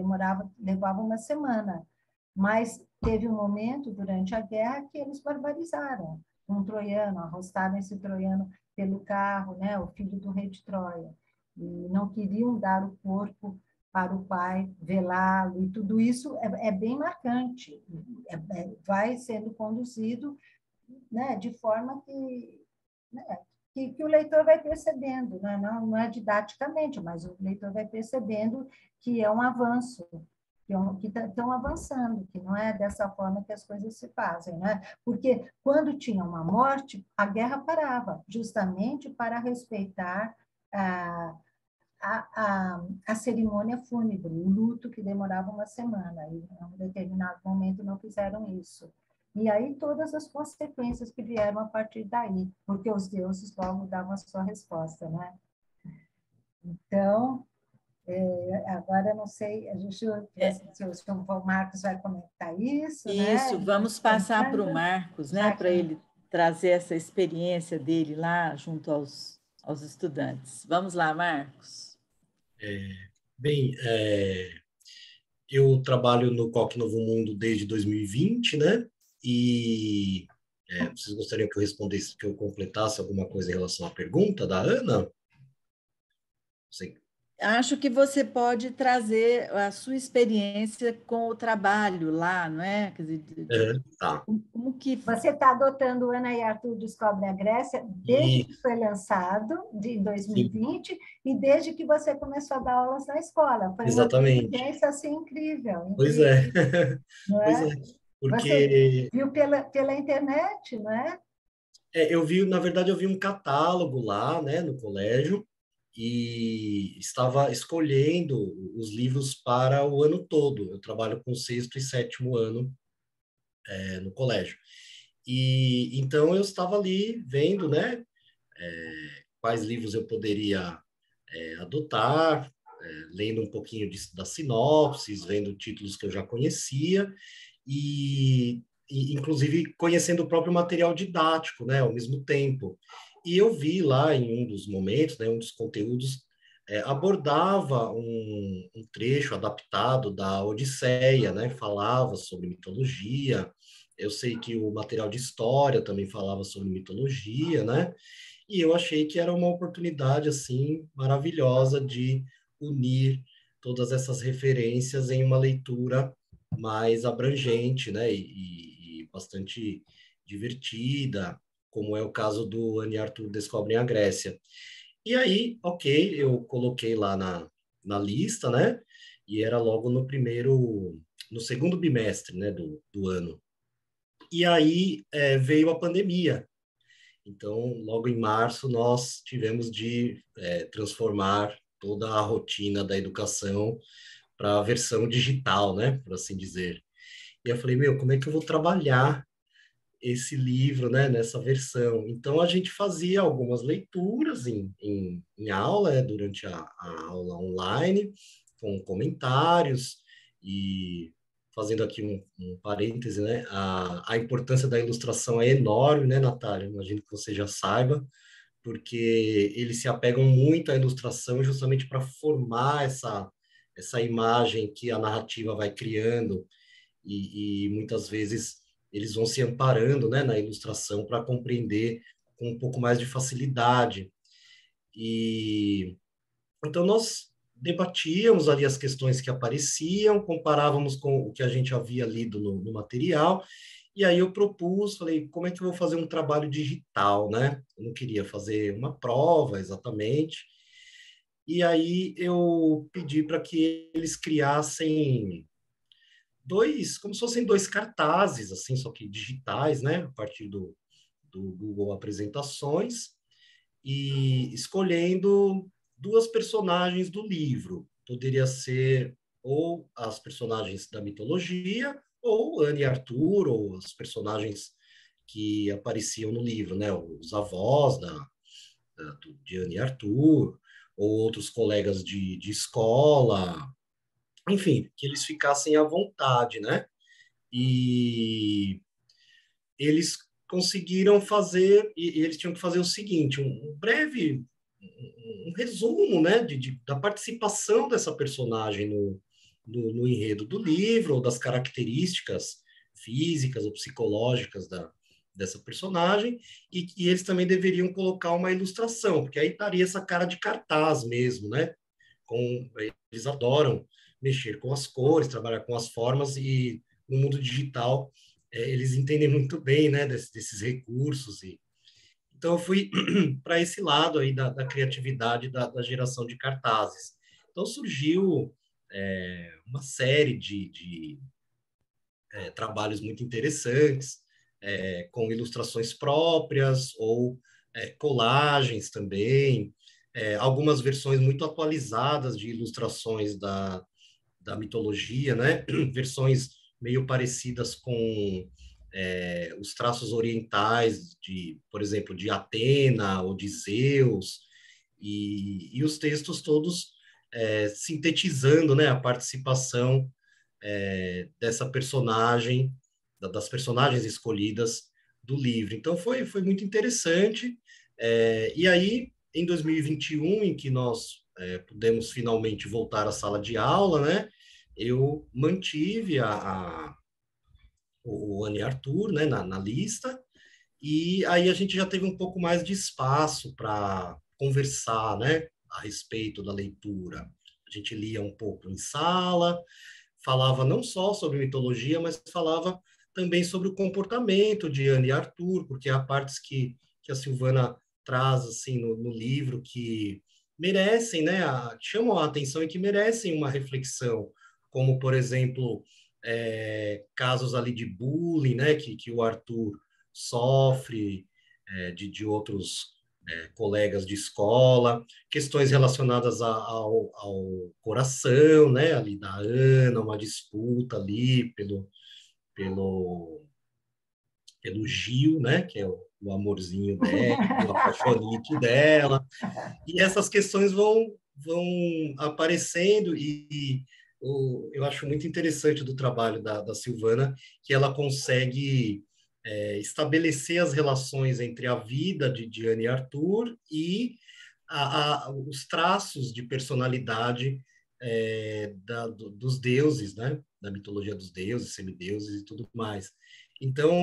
levava uma semana. Mas teve um momento, durante a guerra, que eles barbarizaram um troiano, arrastaram esse troiano pelo carro, né, o filho do rei de Troia, e não queriam dar o corpo para o pai, velá-lo, e tudo isso é bem marcante, vai sendo conduzido, né, de forma que, né, que o leitor vai percebendo, né? Não é didaticamente, mas o leitor vai percebendo que é um avanço, que estão avançando, que não é dessa forma que as coisas se fazem, né? Porque quando tinha uma morte, a guerra parava, justamente para respeitar a cerimônia fúnebre, o luto que demorava uma semana, e em um determinado momento não fizeram isso. E aí todas as consequências que vieram a partir daí, porque os deuses logo davam a sua resposta, né? Então, agora eu não sei, se o Marcos vai comentar isso, né? Isso, vamos passar para o Marcos, né, para ele trazer essa experiência dele lá junto aos estudantes. Vamos lá, Marcos. Bem, eu trabalho no Coque Novo Mundo desde 2020, né? E vocês gostariam que eu respondesse, que eu completasse alguma coisa em relação à pergunta da Ana? Sim. Acho que você pode trazer a sua experiência com o trabalho lá, não é? Quer dizer, tá. Como que... Você está adotando Ana e Arthur Descobrem a Grécia desde que foi lançado, em 2020, sim, e desde que você começou a dar aulas na escola. Foi exatamente. Uma experiência assim, incrível. Pois é. Não é? Pois é. Porque... Você viu pela internet, não é? Na verdade, eu vi um catálogo lá, né, no colégio, e estava escolhendo os livros para o ano todo. Eu trabalho com sexto e sétimo ano no colégio. E então eu estava ali vendo, né, quais livros eu poderia adotar, lendo um pouquinho das sinopses, vendo títulos que eu já conhecia e inclusive conhecendo o próprio material didático, né, ao mesmo tempo. E eu vi lá em um dos momentos, né, um dos conteúdos abordava um trecho adaptado da Odisseia, né, falava sobre mitologia. Eu sei que o material de história também falava sobre mitologia, né? E eu achei que era uma oportunidade assim maravilhosa de unir todas essas referências em uma leitura mais abrangente, né, e bastante divertida, como é o caso do Anne e Arthur Descobrem a Grécia. E aí, ok, eu coloquei lá na lista, né, e era logo no segundo bimestre, né, do ano. E aí veio a pandemia. Então, logo em março, nós tivemos de transformar toda a rotina da educação para a versão digital, né, por assim dizer. E eu falei, meu, como é que eu vou trabalhar esse livro, né, nessa versão? Então, a gente fazia algumas leituras em aula, durante a aula online, com comentários, e fazendo aqui um parêntese, né, a importância da ilustração é enorme, né, Natália? Imagino que você já saiba, porque eles se apegam muito à ilustração justamente para formar essa imagem que a narrativa vai criando, e muitas vezes eles vão se amparando, né, na ilustração para compreender com um pouco mais de facilidade. E então nós debatíamos ali as questões que apareciam, comparávamos com o que a gente havia lido no material, e aí eu propus, falei, como é que eu vou fazer um trabalho digital, né? Eu não queria fazer uma prova exatamente. E aí eu pedi para que eles criassem como se fossem dois cartazes, assim, só que digitais, né? A partir do Google Apresentações, e escolhendo duas personagens do livro. Poderia ser ou as personagens da mitologia, ou Anne e Arthur, ou os personagens que apareciam no livro, né? Os avós de Anne e Arthur, ou outros colegas de escola, enfim, que eles ficassem à vontade, né? E eles conseguiram fazer, e eles tinham que fazer o seguinte, um breve um resumo, né, da participação dessa personagem no enredo do livro, ou das características físicas ou psicológicas dessa personagem, e eles também deveriam colocar uma ilustração, porque aí estaria essa cara de cartaz mesmo, né? Eles adoram mexer com as cores, trabalhar com as formas, e no mundo digital eles entendem muito bem, né, desses recursos. Então eu fui para esse lado aí da criatividade da geração de cartazes. Então surgiu uma série de trabalhos muito interessantes, com ilustrações próprias ou colagens também, algumas versões muito atualizadas de ilustrações da mitologia, né? Versões meio parecidas com os traços orientais por exemplo, de Atena ou de Zeus, e os textos todos sintetizando, né, a participação dessa personagem, das personagens escolhidas do livro. Então foi muito interessante. E aí, em 2021, em que nós pudemos finalmente voltar à sala de aula, né, eu mantive o Anne Arthur, né, na lista, e aí a gente já teve um pouco mais de espaço para conversar, né, a respeito da leitura. A gente lia um pouco em sala, falava não só sobre mitologia, mas falava também sobre o comportamento de Anne e Arthur, porque há partes que a Silvana traz assim no livro que merecem, né, chamam a atenção e que merecem uma reflexão, como, por exemplo, casos ali de bullying, né, que o Arthur sofre, de outros colegas de escola, questões relacionadas ao coração, né, ali da Ana, uma disputa ali pelo Gil, né, que é o amorzinho dela, o apaixonite dela, e essas questões vão aparecendo, eu acho muito interessante do trabalho da Silvana, que ela consegue estabelecer as relações entre a vida de Anne e Arthur e os traços de personalidade dos deuses, né? Da mitologia dos deuses, semideuses e tudo mais. Então,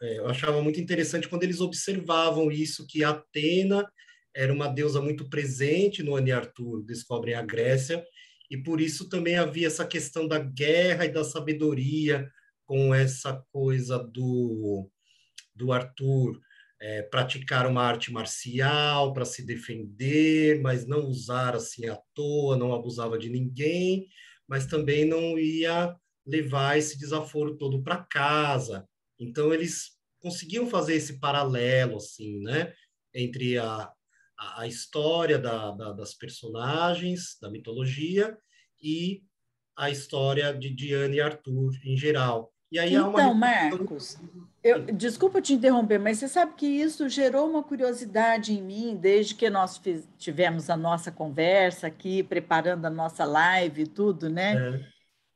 eu achava muito interessante quando eles observavam isso, que Atena era uma deusa muito presente no Anne e Arthur, descobrem a Grécia, e por isso também havia essa questão da guerra e da sabedoria, com essa coisa do Arthur praticar uma arte marcial para se defender, mas não usar assim à toa, não abusava de ninguém, mas também não ia levar esse desaforo todo para casa. Então eles conseguiam fazer esse paralelo assim, né, entre a história das personagens da mitologia e a história de Anne e Arthur em geral. E aí há uma Então, reflexão. Marcos, desculpa te interromper, mas você sabe que isso gerou uma curiosidade em mim desde que nós tivemos a nossa conversa aqui, preparando a nossa live e tudo, né?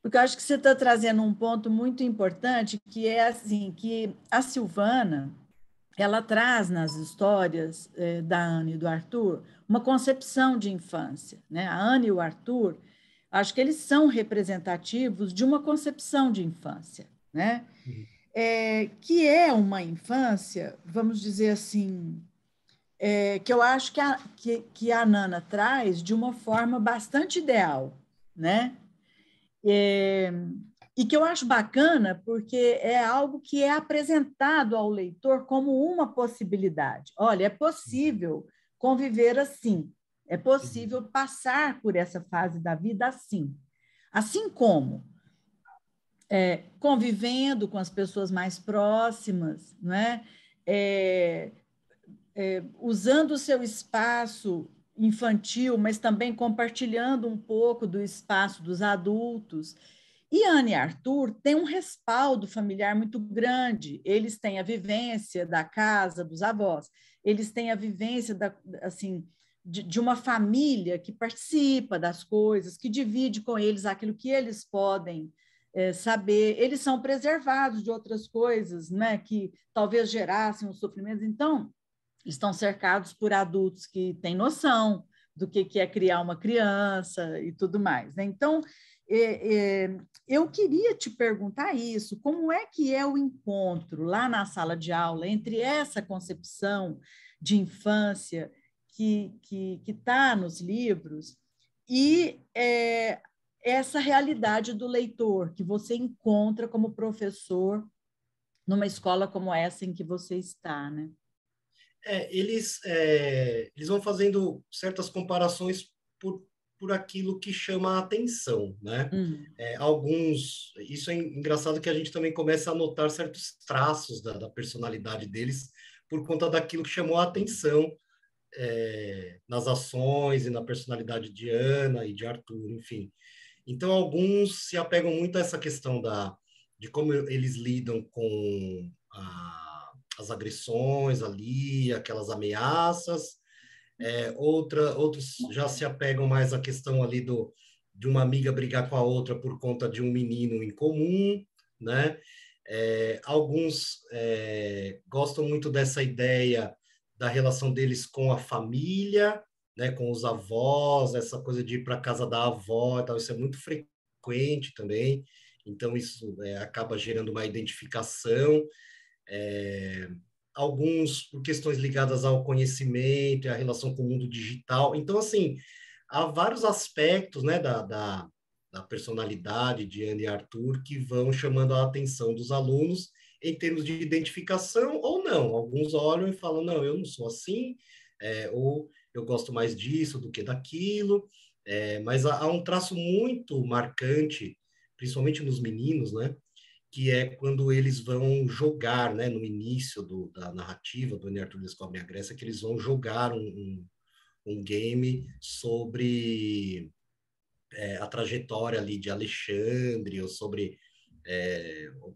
Porque eu acho que você está trazendo um ponto muito importante, que é assim, que a Silvana, ela traz nas histórias da Anne e do Arthur uma concepção de infância, né? A Anne e o Arthur, acho que eles são representativos de uma concepção de infância, né? Que é uma infância, vamos dizer assim, que eu acho que a Nana traz de uma forma bastante ideal, né? E que eu acho bacana porque é algo que é apresentado ao leitor como uma possibilidade. Olha, é possível conviver assim, é possível passar por essa fase da vida assim. Assim como convivendo com as pessoas mais próximas, não é? Usando o seu espaço infantil, mas também compartilhando um pouco do espaço dos adultos. E Ana e Arthur têm um respaldo familiar muito grande. Eles têm a vivência da casa dos avós, eles têm a vivência assim, de uma família que participa das coisas, que divide com eles aquilo que eles podem saber. Eles são preservados de outras coisas, né, que talvez gerassem um sofrimento. Então, estão cercados por adultos que têm noção do que é criar uma criança e tudo mais, né? Então, eu queria te perguntar isso, como é que é o encontro lá na sala de aula entre essa concepção de infância que está nos livros e essa realidade do leitor que você encontra como professor numa escola como essa em que você está, né? Eles vão fazendo certas comparações por aquilo que chama a atenção, né? Isso é engraçado que a gente também começa a notar certos traços da personalidade deles por conta daquilo que chamou a atenção nas ações e na personalidade de Ana e de Arthur, enfim. Então, alguns se apegam muito a essa questão de como eles lidam com as agressões ali, aquelas ameaças. Outros já se apegam mais à questão ali de uma amiga brigar com a outra por conta de um menino em comum, né? Alguns gostam muito dessa ideia da relação deles com a família, né? Com os avós, essa coisa de ir para a casa da avó e tal, isso é muito frequente também. Então, isso acaba gerando uma identificação. Alguns por questões ligadas ao conhecimento e à relação com o mundo digital. Então, assim, há vários aspectos, né, da personalidade de Ana e Arthur que vão chamando a atenção dos alunos em termos de identificação ou não. Alguns olham e falam, não, eu não sou assim, ou eu gosto mais disso do que daquilo, mas há um traço muito marcante, principalmente nos meninos, né, que é quando eles vão jogar, né, no início da narrativa do Ana e Arthur Descobrem a Grécia, que eles vão jogar um game sobre a trajetória ali de Alexandre, ou sobre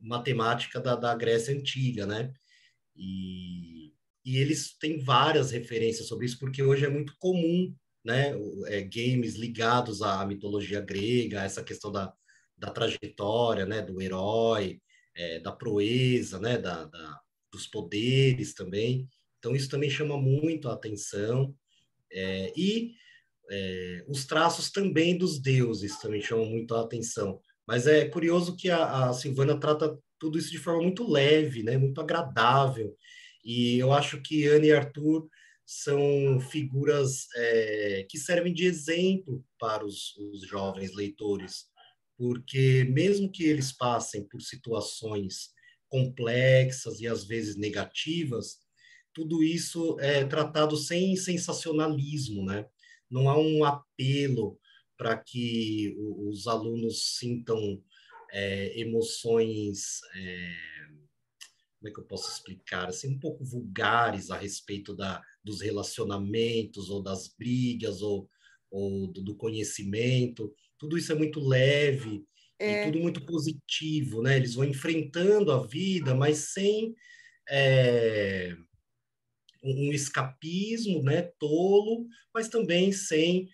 matemática da Grécia Antiga, né? E eles têm várias referências sobre isso, porque hoje é muito comum, né, games ligados à mitologia grega, essa questão da trajetória, né, do herói, da proeza, né, dos poderes também. Então, isso também chama muito a atenção. Os traços também dos deuses também chamam muito a atenção. Mas é curioso que a Silvana trata tudo isso de forma muito leve, né, muito agradável. E eu acho que Ana e Arthur são figuras que servem de exemplo para os jovens leitores, porque mesmo que eles passem por situações complexas e às vezes negativas, tudo isso é tratado sem sensacionalismo, né? Não há um apelo para que os alunos sintam emoções, como é que eu posso explicar, assim, um pouco vulgares a respeito dos relacionamentos ou das brigas ou do conhecimento. Tudo isso é muito leve e tudo muito positivo, né? Eles vão enfrentando a vida, mas sem um escapismo, né, tolo, mas também sem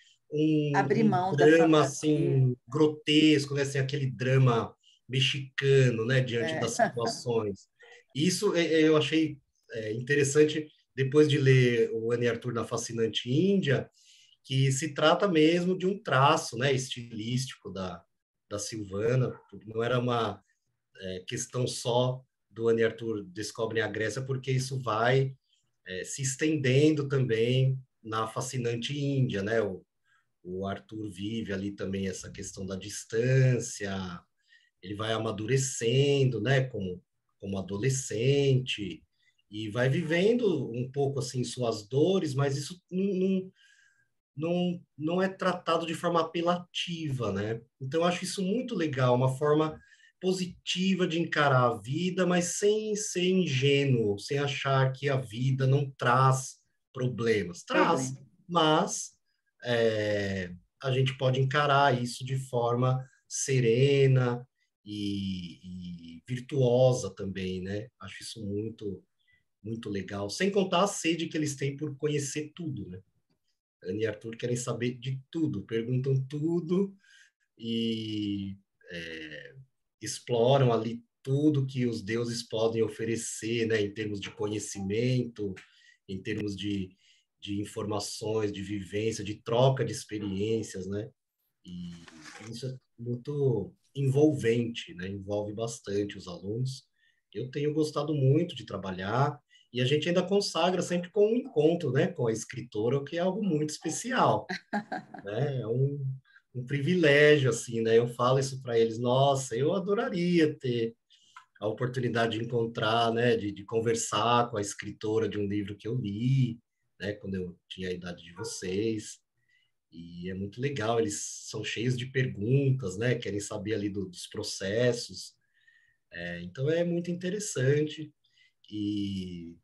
abrir um mão da drama fantasia. assim grotesco, né, assim, aquele drama mexicano, né, diante das situações. Isso eu achei interessante depois de ler o Ana e Arthur na Fascinante Índia, que se trata mesmo de um traço, né, estilístico da Silvana, não era uma questão só do Ana e Arthur Descobrem a Grécia, porque isso vai se estendendo também na Fascinante Índia, né? O Arthur vive ali também essa questão da distância, ele vai amadurecendo, né? Como adolescente, e vai vivendo um pouco assim suas dores, mas isso não é tratado de forma apelativa, né? Então, eu acho isso muito legal, uma forma positiva de encarar a vida, mas sem ser ingênuo, sem achar que a vida não traz problemas. Traz, Problema. mas a gente pode encarar isso de forma serena e virtuosa também, né? Acho isso muito, muito legal. Sem contar a sede que eles têm por conhecer tudo, né? Ana e Arthur querem saber de tudo, perguntam tudo e exploram ali tudo que os deuses podem oferecer, né? Em termos de conhecimento, em termos de informações, de vivência, de troca de experiências, né? E isso é muito envolvente, né? Envolve bastante os alunos. Eu tenho gostado muito de trabalhar e a gente ainda consagra sempre com um encontro, né? Com a escritora, o que é algo muito especial, né? É um privilégio, assim, né? Eu falo isso para eles, nossa, eu adoraria ter a oportunidade de encontrar, né? De conversar com a escritora de um livro que eu li, né? Quando eu tinha a idade de vocês. E é muito legal, eles são cheios de perguntas, né? Querem saber ali dos processos. Então é muito interessante. E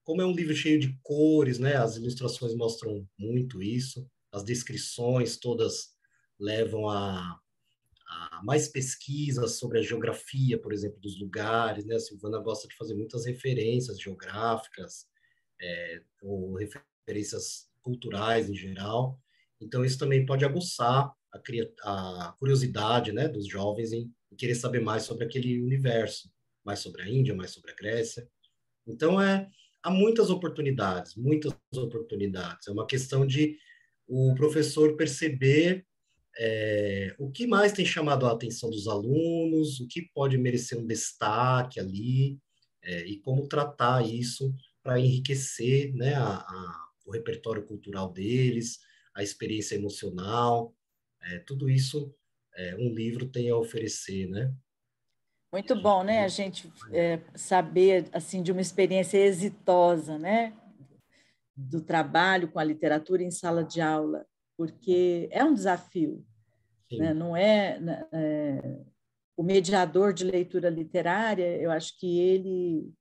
como é um livro cheio de cores, né? As ilustrações mostram muito isso. As descrições todas levam a mais pesquisas sobre a geografia, por exemplo, dos lugares, né? A Silvana gosta de fazer muitas referências geográficas, ou referências culturais em geral. Então, isso também pode aguçar a curiosidade, né, dos jovens em querer saber mais sobre aquele universo, mais sobre a Índia, mais sobre a Grécia. Então, há muitas oportunidades, muitas oportunidades. É uma questão de o professor perceber o que mais tem chamado a atenção dos alunos, o que pode merecer um destaque ali, e como tratar isso para enriquecer, né, o repertório cultural deles, a experiência emocional, tudo isso um livro tem a oferecer, né? Muito bom, né? A gente saber assim de uma experiência exitosa, né? Do trabalho com a literatura em sala de aula, porque é um desafio, né? Sim. Não é, o mediador de leitura literária. Eu acho que ele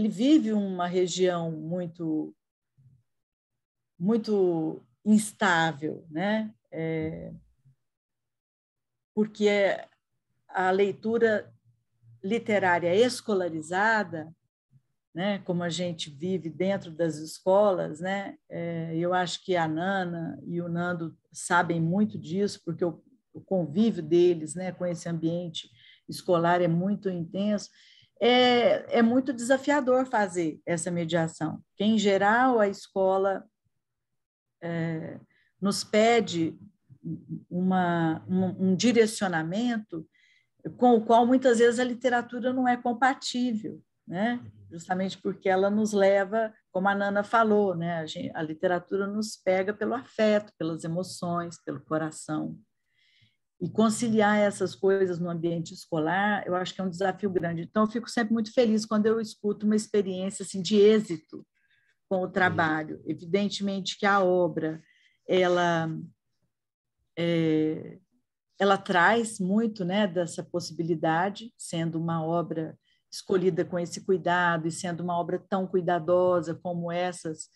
vive uma região muito instável, né? Porque a leitura literária escolarizada, né, como a gente vive dentro das escolas, né, eu acho que a Nana e o Nando sabem muito disso, porque o convívio deles, né, com esse ambiente escolar é muito intenso. É muito desafiador fazer essa mediação, porque, em geral, a escola nos pede um direcionamento com o qual muitas vezes a literatura não é compatível, né? Justamente porque ela nos leva, como a Nana falou, né? A literatura nos pega pelo afeto, pelas emoções, pelo coração. E conciliar essas coisas no ambiente escolar, eu acho que é um desafio grande. Então, eu fico sempre muito feliz quando eu escuto uma experiência assim, de êxito com o trabalho. Evidentemente que a obra, ela traz muito, né, dessa possibilidade, sendo uma obra escolhida com esse cuidado e sendo uma obra tão cuidadosa como essas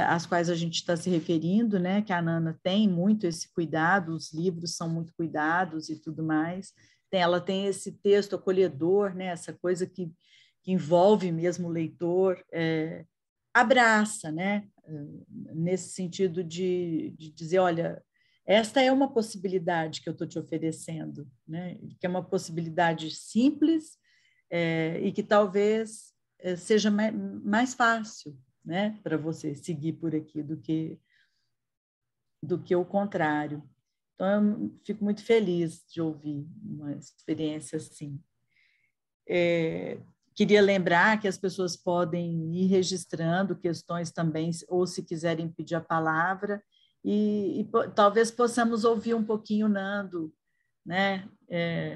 às quais a gente está se referindo, né, que a Nana tem muito esse cuidado, os livros são muito cuidados e tudo mais. Ela tem esse texto acolhedor, né, essa coisa que envolve mesmo o leitor, abraça, né, nesse sentido de dizer, olha, esta é uma possibilidade que eu estou te oferecendo, né? Que é uma possibilidade simples e que talvez seja mais fácil, né, para você seguir por aqui do que o contrário. Então, eu fico muito feliz de ouvir uma experiência assim. Queria lembrar que as pessoas podem ir registrando questões também, ou se quiserem pedir a palavra, e talvez possamos ouvir um pouquinho o Nando, né,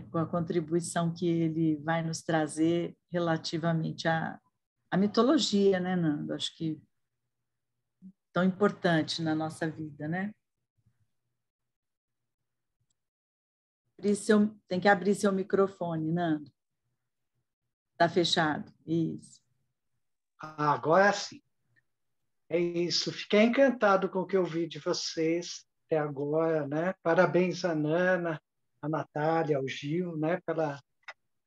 com a contribuição que ele vai nos trazer relativamente à mitologia, né, Nando? Acho que tão importante na nossa vida, né? Tem que abrir seu microfone, Nando. Está fechado, isso. Agora sim. É isso. Fiquei encantado com o que eu vi de vocês até agora, né? Parabéns a Nana, a Natália, ao Gil, né? Pela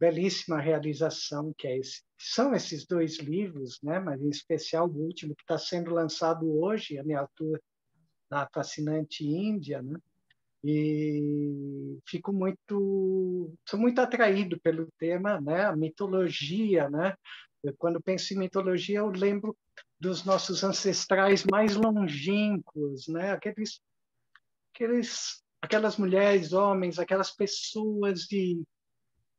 belíssima realização que são esses 2 livros, né? Mas em especial o último que está sendo lançado hoje, a miniatura da Fascinante Índia, né? E sou muito atraído pelo tema, né? A mitologia, né? Quando penso em mitologia, eu lembro dos nossos ancestrais mais longínquos, né? Aquelas mulheres, homens, aquelas pessoas de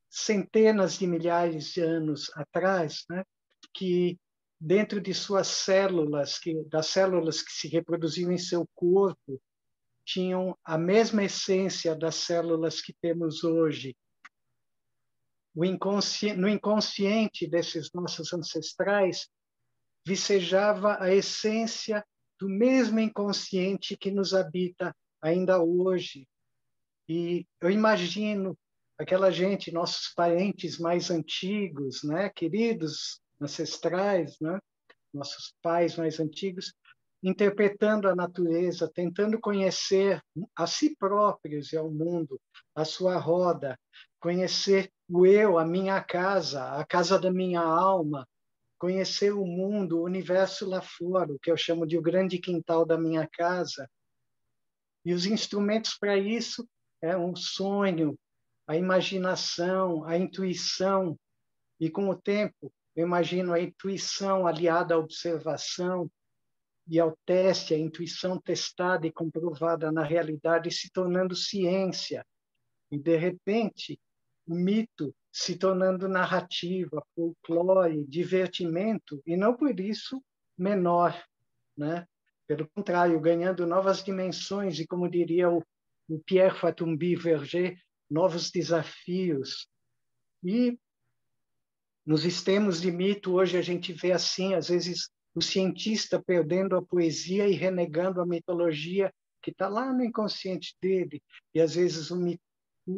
centenas de milhares de anos atrás, né? Que dentro de suas células, das células que se reproduziam em seu corpo, tinham a mesma essência das células que temos hoje. No inconsciente desses nossos ancestrais vicejava a essência do mesmo inconsciente que nos habita ainda hoje. E eu imagino aquela gente, nossos parentes mais antigos, né, queridos ancestrais, né, nossos pais mais antigos, interpretando a natureza, tentando conhecer a si próprios e ao mundo, a sua roda, conhecer o eu, a minha casa, a casa da minha alma, conhecer o mundo, o universo lá fora, o que eu chamo de o grande quintal da minha casa. E os instrumentos para isso é um sonho, a imaginação, a intuição. E com o tempo, eu imagino a intuição aliada à observação e ao teste, a intuição testada e comprovada na realidade se tornando ciência. E, de repente, o mito se tornando narrativa, folclore, divertimento, e não por isso menor, né? Pelo contrário, ganhando novas dimensões e, como diria o Pierre Fatumbi Verger, novos desafios. E nos sistemas de mito, hoje a gente vê assim, às vezes, o cientista perdendo a poesia e renegando a mitologia que está lá no inconsciente dele, e às vezes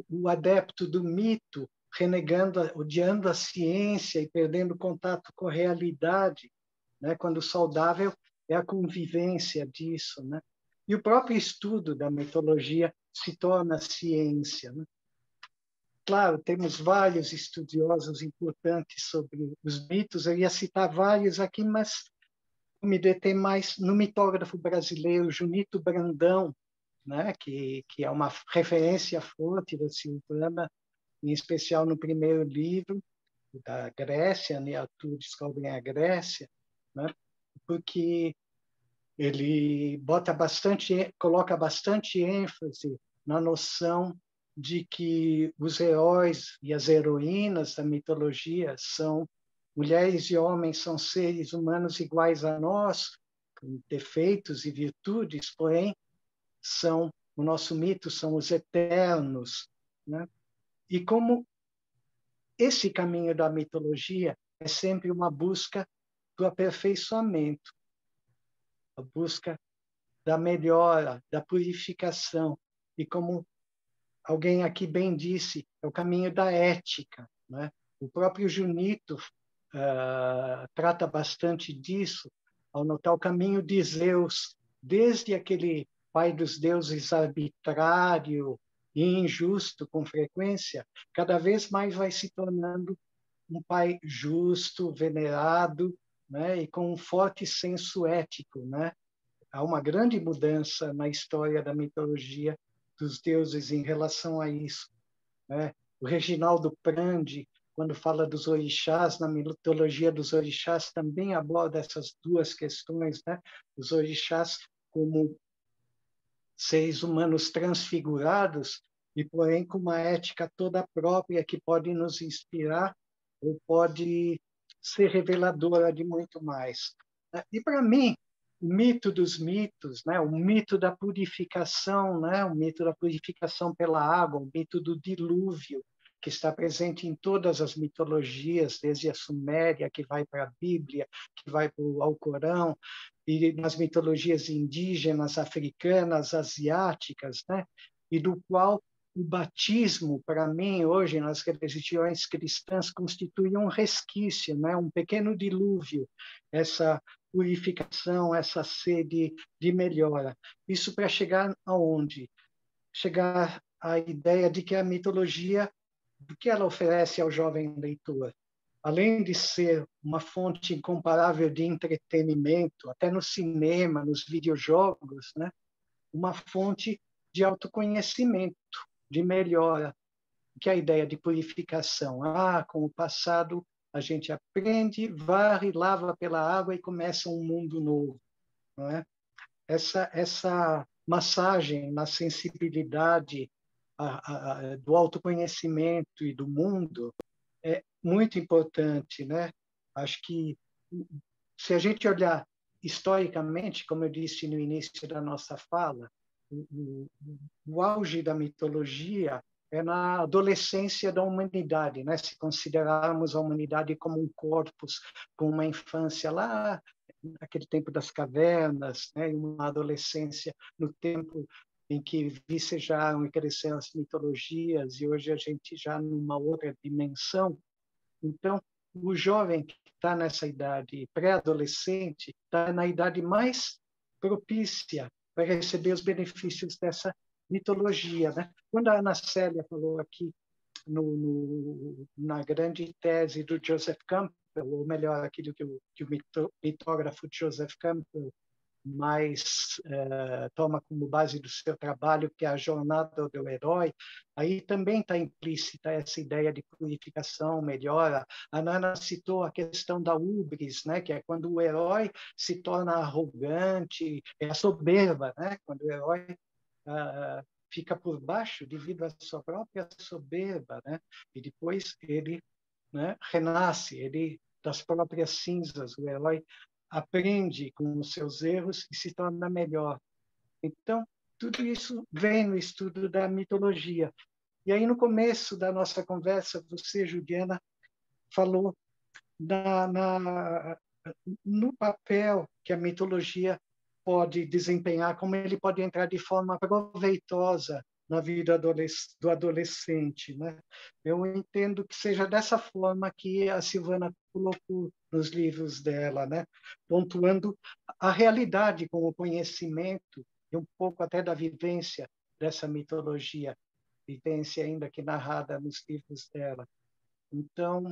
o adepto do mito renegando, odiando a ciência e perdendo contato com a realidade, né? Quando o saudável é a convivência disso, né? E o próprio estudo da mitologia se torna ciência, né? Claro, temos vários estudiosos importantes sobre os mitos, eu ia citar vários aqui, mas vou me deter mais no mitógrafo brasileiro Junito Brandão, né? que é uma referência forte da Silvana, em especial no primeiro livro, da Grécia, né? Tu descobrem a Grécia, né? Porque ele coloca bastante ênfase na noção de que os heróis e as heroínas da mitologia são mulheres e homens, são seres humanos iguais a nós, com defeitos e virtudes, porém o nosso mito são os eternos, né? E como esse caminho da mitologia é sempre uma busca do aperfeiçoamento, a busca da melhora, da purificação. E como alguém aqui bem disse, é o caminho da ética, né? O próprio Junito trata bastante disso, ao notar o caminho de Zeus, desde aquele pai dos deuses arbitrário e injusto com frequência, cada vez mais vai se tornando um pai justo, venerado, né? E com um forte senso ético, né? Há uma grande mudança na história da mitologia dos deuses em relação a isso, né? O Reginaldo Prandi, quando fala dos orixás, na mitologia dos orixás, também aborda essas duas questões, né? Os orixás como seres humanos transfigurados e, porém, com uma ética toda própria que pode nos inspirar ou pode ser reveladora de muito mais. E, para mim, o mito dos mitos, né? O mito da purificação, né? O mito da purificação pela água, o mito do dilúvio, que está presente em todas as mitologias, desde a Suméria, que vai para a Bíblia, que vai para o Alcorão, e nas mitologias indígenas, africanas, asiáticas, né? E do qual o batismo, para mim, hoje, nas religiões cristãs, constitui um resquício, né? Um pequeno dilúvio, essa purificação, essa sede de melhora. Isso para chegar aonde? Chegar à ideia de que a mitologia, o que ela oferece ao jovem leitor? Além de ser uma fonte incomparável de entretenimento, até no cinema, nos videojogos, né? Uma fonte de autoconhecimento, de melhora, que é a ideia de purificação. Com o passado a gente aprende, varre, lava pela água e começa um mundo novo, não é? Essa massagem na sensibilidade do autoconhecimento e do mundo é muito importante, né? Acho que se a gente olhar historicamente, como eu disse no início da nossa fala, o auge da mitologia é na adolescência da humanidade, né? Se considerarmos a humanidade como um corpus, com uma infância lá naquele tempo das cavernas, né? E uma adolescência no tempo em que vicejaram e cresceram as mitologias, e hoje a gente já numa outra dimensão. Então, o jovem que está nessa idade pré-adolescente está na idade mais propícia para receber os benefícios dessa mitologia, né? Quando a Ana Célia falou aqui na grande tese do Joseph Campbell, ou melhor, aquilo que o mitógrafo Joseph Campbell mais toma como base do seu trabalho, que é a jornada do herói, aí também está implícita essa ideia de purificação, melhora. A Nana citou a questão da hubris, né? Que é quando o herói se torna arrogante, é a soberba, né? Quando o herói fica por baixo devido à sua própria soberba, né? E depois ele, né, renasce, ele das próprias cinzas, o herói aprende com os seus erros e se torna melhor. Então, tudo isso vem no estudo da mitologia. E aí, no começo da nossa conversa, você, Juliana, falou no papel que a mitologia pode desempenhar, como ele pode entrar de forma proveitosa na vida do adolescente, né? Eu entendo que seja dessa forma que a Silvana colocou nos livros dela, né? Pontuando a realidade com o conhecimento e um pouco até da vivência dessa mitologia, vivência ainda que narrada nos livros dela. Então,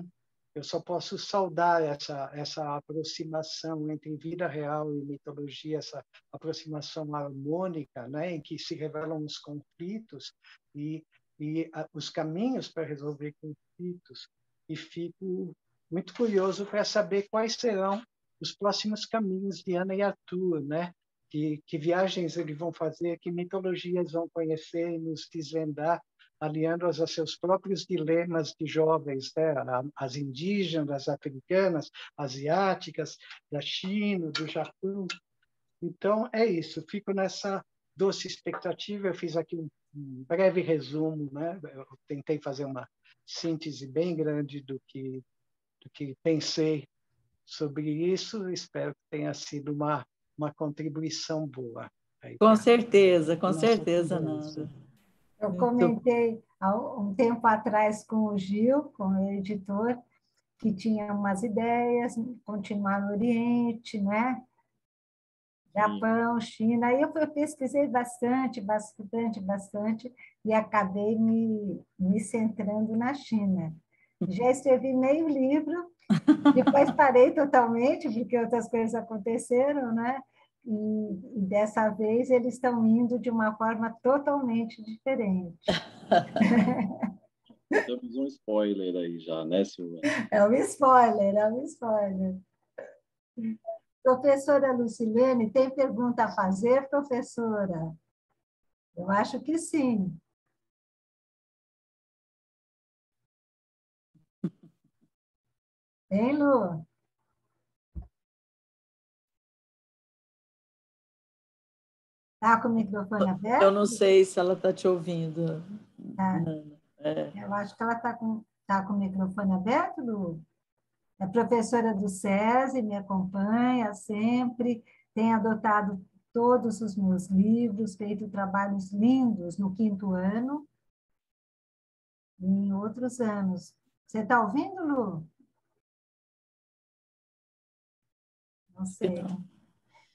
eu só posso saudar essa aproximação entre vida real e mitologia, essa aproximação harmônica, né, em que se revelam os conflitos e os caminhos para resolver conflitos. E fico muito curioso para saber quais serão os próximos caminhos de Ana e Arthur, né? Que viagens eles vão fazer, que mitologias vão conhecer e nos desvendar, aliando-as a seus próprios dilemas de jovens, né? As indígenas, as africanas, asiáticas, da China, do Japão. Então, é isso. Fico nessa doce expectativa. Eu fiz aqui um breve resumo, né? Eu tentei fazer uma síntese bem grande do que pensei sobre isso. Espero que tenha sido uma contribuição boa. Com certeza, Nanda. Eu comentei há um tempo atrás com o Gil, com o editor, que tinha umas ideias, continuar no Oriente, né? Japão, China. Aí eu pesquisei bastante, e acabei me centrando na China. Já escrevi meio livro, depois parei totalmente, porque outras coisas aconteceram, né? E dessa vez eles estão indo de uma forma totalmente diferente. Temos um spoiler aí já, né, Silvana? É um spoiler. Professora Lucilene, tem pergunta a fazer, professora? Eu acho que sim. Hein, Lu? Está com o microfone aberto? Eu não sei se ela está te ouvindo. Tá. Eu acho que ela está com o microfone aberto, Lu. É professora do SESI, me acompanha sempre, tem adotado todos os meus livros, feito trabalhos lindos no 5º ano e em outros anos. Você está ouvindo, Lu? Não sei.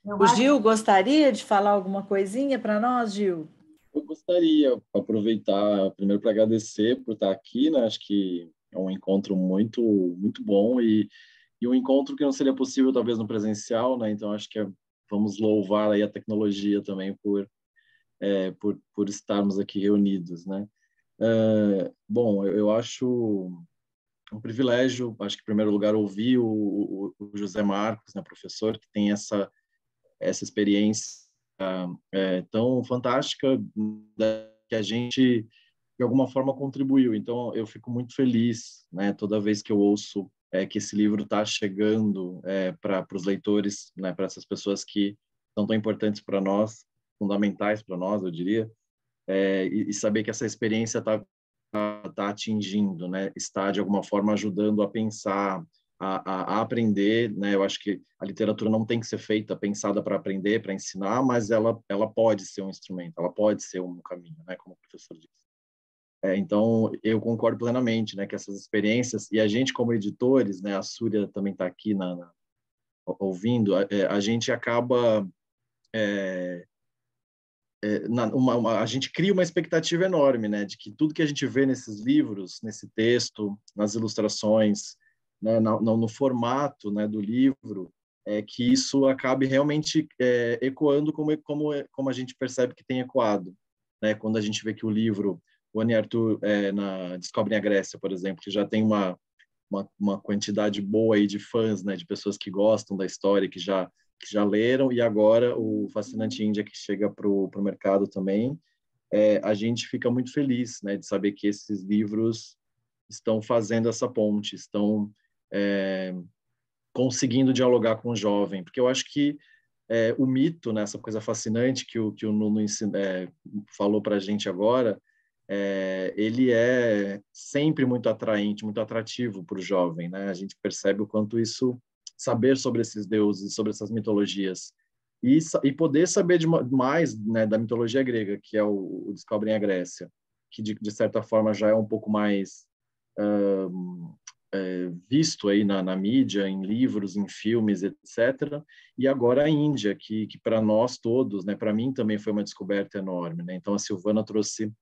O Gil gostaria de falar alguma coisinha para nós, Gil? Eu gostaria aproveitar primeiro para agradecer por estar aqui, né? Acho que é um encontro muito bom e um encontro que não seria possível talvez no presencial, né? Então acho que vamos louvar aí a tecnologia também por estarmos aqui reunidos, né? Bom, eu acho um privilégio, acho que em primeiro lugar ouvir o José Marcos, né, professor, que tem essa experiência tão fantástica, que a gente de alguma forma contribuiu. Então eu fico muito feliz, né, toda vez que eu ouço que esse livro está chegando para os leitores, né, para essas pessoas que são tão importantes para nós, fundamentais para nós, eu diria, e saber que essa experiência está atingindo, né, está de alguma forma ajudando a pensar, a aprender, né? Eu acho que a literatura não tem que ser feita pensada para aprender, para ensinar, mas ela pode ser um instrumento, ela pode ser um caminho, né? Como o professor disse. Então eu concordo plenamente, né? Que essas experiências e a gente como editores, né? A Súria também está aqui ouvindo, a gente acaba a gente cria uma expectativa enorme, né, de que tudo que a gente vê nesses livros, nesse texto, nas ilustrações, né, no formato, né, do livro, que isso acabe realmente ecoando como a gente percebe que tem ecoado, né, quando a gente vê que o livro, o Annie Arthur Descobrem a Grécia, por exemplo, que já tem uma quantidade boa aí de fãs, né, de pessoas que gostam da história, que já leram, e agora o Fascinante Índia que chega para o mercado também, a gente fica muito feliz, né, de saber que esses livros estão fazendo essa ponte, estão conseguindo dialogar com o jovem, porque eu acho que o mito, né, essa coisa fascinante que o Nuno falou para a gente agora, ele é sempre muito atraente, muito atrativo para o jovem, né? A gente percebe o quanto isso, saber sobre esses deuses, sobre essas mitologias, e poder saber mais, né, da mitologia grega, que é o Descobrem a Grécia, que de certa forma já é um pouco mais visto aí na mídia, em livros, em filmes, etc. E agora a Índia, que para nós todos, né, para mim também foi uma descoberta enorme, né? Então a Silvana trouxe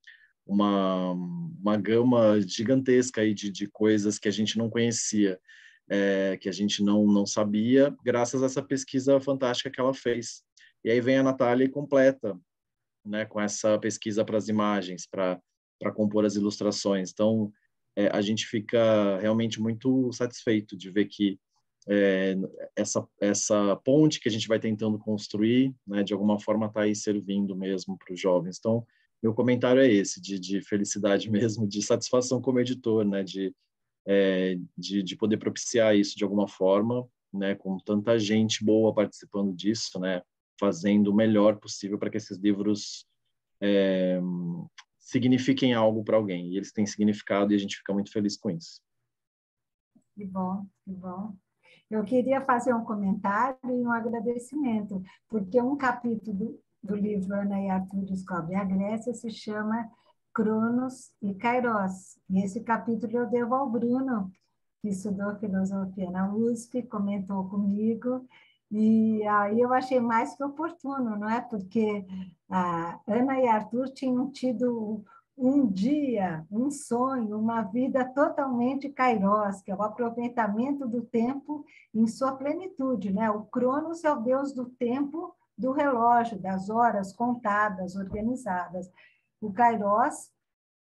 uma gama gigantesca aí de coisas que a gente não conhecia, que a gente não sabia, graças a essa pesquisa fantástica que ela fez. E aí vem a Natália e completa, né, com essa pesquisa para as imagens, para compor as ilustrações. Então, a gente fica realmente muito satisfeito de ver que essa ponte que a gente vai tentando construir, né, de alguma forma está aí servindo mesmo para os jovens. Então, meu comentário é esse, de felicidade mesmo, de satisfação como editor, né, de poder propiciar isso de alguma forma, né, com tanta gente boa participando disso, né, fazendo o melhor possível para que esses livros signifiquem algo para alguém. E eles têm significado e a gente fica muito feliz com isso. Que bom, que bom. Eu queria fazer um comentário e um agradecimento, porque um capítulo do livro Ana e Arthur Descobrem a Grécia se chama Cronos e Kairos. E esse capítulo eu devo ao Bruno, que estudou filosofia na USP, comentou comigo, e aí eu achei mais que oportuno, não é? Porque a Ana e Arthur tinham tido um dia, um sonho, uma vida totalmente kairos, que é o aproveitamento do tempo em sua plenitude, né? O Cronos é o deus do tempo, do relógio, das horas contadas, organizadas. O kairos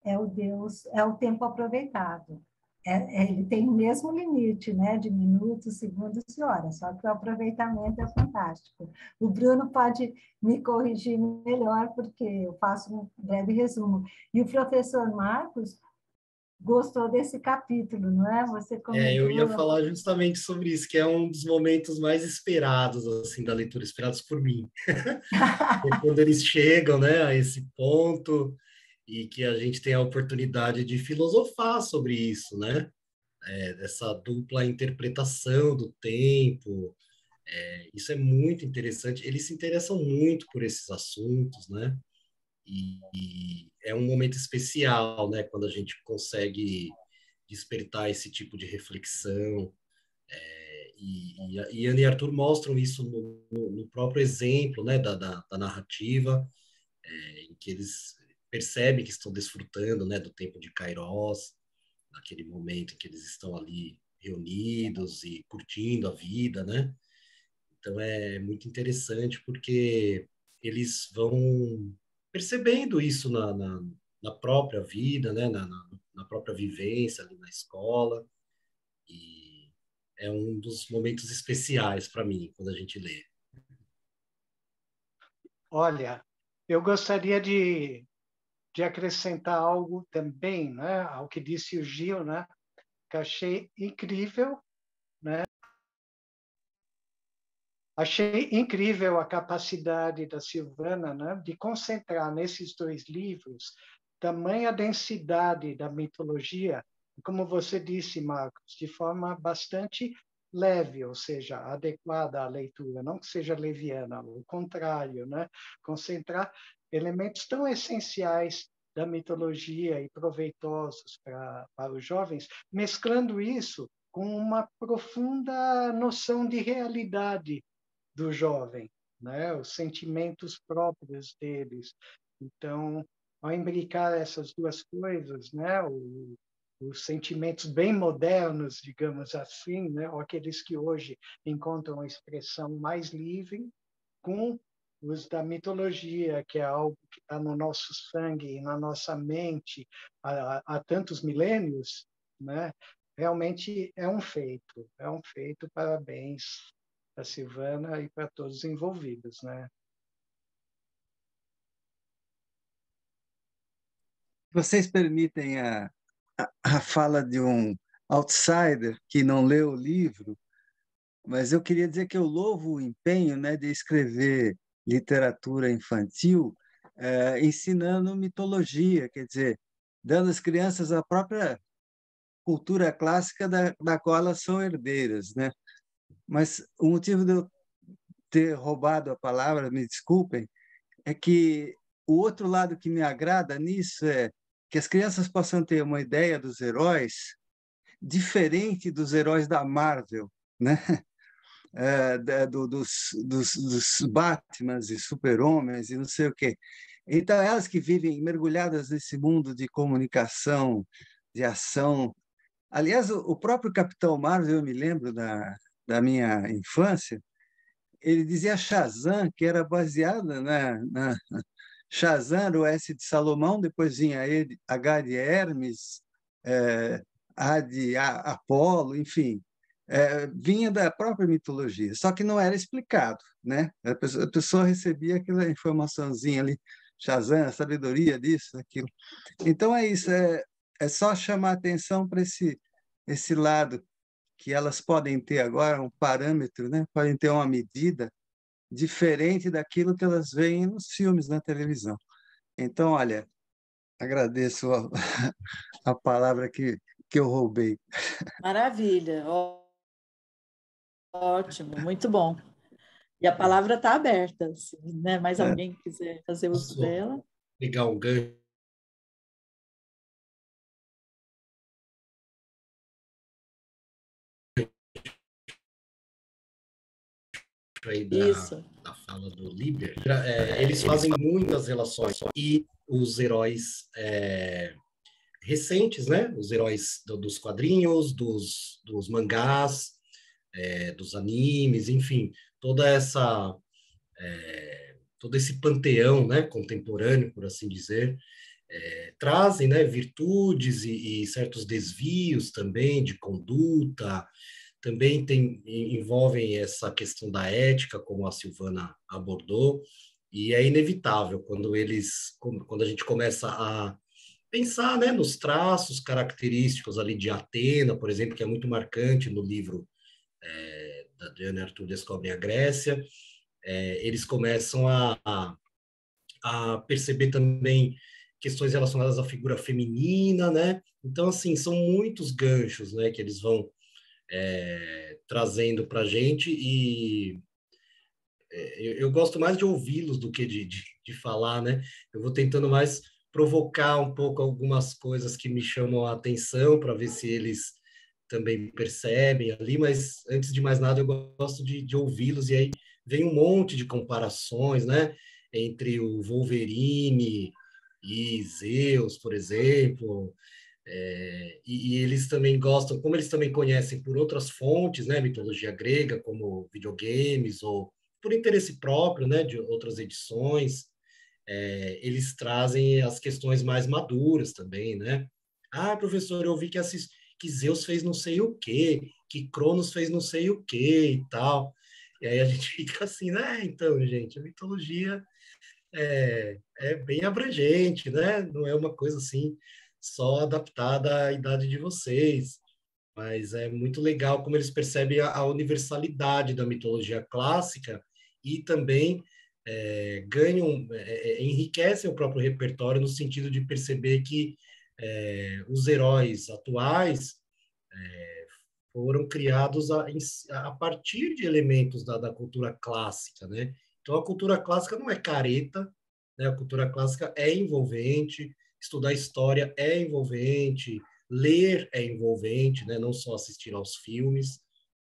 é o deus, é o tempo aproveitado. Ele tem o mesmo limite, né, de minutos, segundos e horas, só que o aproveitamento é fantástico. O Bruno pode me corrigir melhor, porque eu faço um breve resumo. E o professor Marcos gostou desse capítulo, não é? Você comentou... Eu ia falar justamente sobre isso, que é um dos momentos mais esperados assim da leitura, esperados por mim. Quando eles chegam, né, a esse ponto e que a gente tem a oportunidade de filosofar sobre isso, né? Essa dupla interpretação do tempo. Isso é muito interessante. Eles se interessam muito por esses assuntos, né? E é um momento especial, né? Quando a gente consegue despertar esse tipo de reflexão. E Ana e Arthur mostram isso no próprio exemplo, né, da narrativa, em que eles percebem que estão desfrutando, né, do tempo de Kairos, naquele momento em que eles estão ali reunidos e curtindo a vida, né? Então é muito interessante porque eles vão percebendo isso na própria vida, né? Na própria vivência ali na escola. E é um dos momentos especiais para mim quando a gente lê. Olha, eu gostaria de acrescentar algo também, né, ao que disse o Gil, né, que achei incrível, né? Achei incrível a capacidade da Silvana, né, de concentrar nesses dois livros tamanha densidade da mitologia, como você disse, Marcos, de forma bastante leve, ou seja, adequada à leitura, não que seja leviana, ao contrário, né? Concentrar elementos tão essenciais da mitologia e proveitosos para os jovens, mesclando isso com uma profunda noção de realidade do jovem, né? Os sentimentos próprios deles. Então, ao imbricar essas duas coisas, né? Os sentimentos bem modernos, digamos assim, né? Ou aqueles que hoje encontram a expressão mais livre, com os da mitologia, que é algo que está no nosso sangue e na nossa mente há tantos milênios, né? Realmente é um feito, parabéns para a Silvana e para todos os envolvidos, né? Vocês permitem a fala de um outsider que não leu o livro, mas eu queria dizer que eu louvo o empenho, né, de escrever literatura infantil, ensinando mitologia, quer dizer, dando às crianças a própria cultura clássica da qual elas são herdeiras, né? Mas o motivo de eu ter roubado a palavra, me desculpem, é que o outro lado que me agrada nisso é que as crianças possam ter uma ideia dos heróis diferente dos heróis da Marvel, né? Dos Batmans e Super-Homens e não sei o quê. Então, elas que vivem mergulhadas nesse mundo de comunicação, de ação. Aliás, o próprio Capitão Marvel, eu me lembro da minha infância, ele dizia Shazam, que era baseada na Shazam, era o S de Salomão, depois vinha H de Hermes, A de Apolo, enfim, vinha da própria mitologia, só que não era explicado, né? A pessoa recebia aquela informaçãozinha ali, Shazam, a sabedoria disso, aquilo. Então é isso, é só chamar atenção para esse lado que elas podem ter agora, um parâmetro, né? Podem ter uma medida diferente daquilo que elas veem nos filmes, na televisão. Então, olha, agradeço a palavra que eu roubei. Maravilha, ótimo, muito bom. E a palavra está aberta, se né, mais alguém quiser fazer uso dela. Pegar um gancho aí da fala do Liber, eles fazem muitas relações e os heróis recentes, né? Os heróis dos quadrinhos, dos mangás, dos animes, enfim, todo esse panteão, né, contemporâneo, por assim dizer, trazem, né, virtudes e certos desvios também de conduta, também envolvem essa questão da ética, como a Silvana abordou, e é inevitável quando a gente começa a pensar, né, nos traços característicos ali de Atena, por exemplo, que é muito marcante no livro da Ana e Arthur Descobrem a Grécia, eles começam a perceber também questões relacionadas à figura feminina, né? Então, assim, são muitos ganchos, né, que eles vão trazendo para a gente e eu gosto mais de ouvi-los do que de falar, né? Eu vou tentando mais provocar um pouco algumas coisas que me chamam a atenção para ver se eles também percebem ali, mas antes de mais nada eu gosto de ouvi-los, e aí vem um monte de comparações, né, entre o Wolverine e Zeus, por exemplo, e eles também gostam, como eles também conhecem por outras fontes, né, mitologia grega, como videogames, ou por interesse próprio, né, de outras edições, eles trazem as questões mais maduras também, né? Ah, professor, eu ouvi que Zeus fez não sei o quê, que Cronos fez não sei o quê e tal. E aí a gente fica assim, né? Então, gente, a mitologia é bem abrangente, né? Não é uma coisa assim só adaptada à idade de vocês. Mas é muito legal como eles percebem a universalidade da mitologia clássica e também ganham, enriquecem o próprio repertório no sentido de perceber que os heróis atuais foram criados a partir de elementos da cultura clássica, né? Então, a cultura clássica não é careta, né? A cultura clássica é envolvente, estudar história é envolvente, ler é envolvente, né? Não só assistir aos filmes.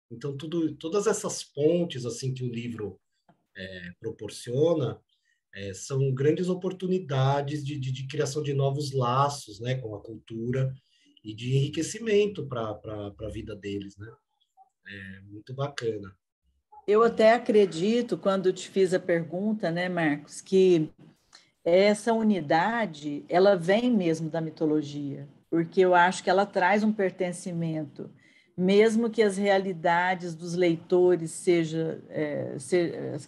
Então, todas essas pontes assim que o livro proporciona são grandes oportunidades de criação de novos laços, né? Com a cultura e de enriquecimento para a vida deles, né? É muito bacana. Eu até acredito, quando te fiz a pergunta, né, Marcos, que essa unidade, ela vem mesmo da mitologia, porque eu acho que ela traz um pertencimento, mesmo que as realidades dos leitores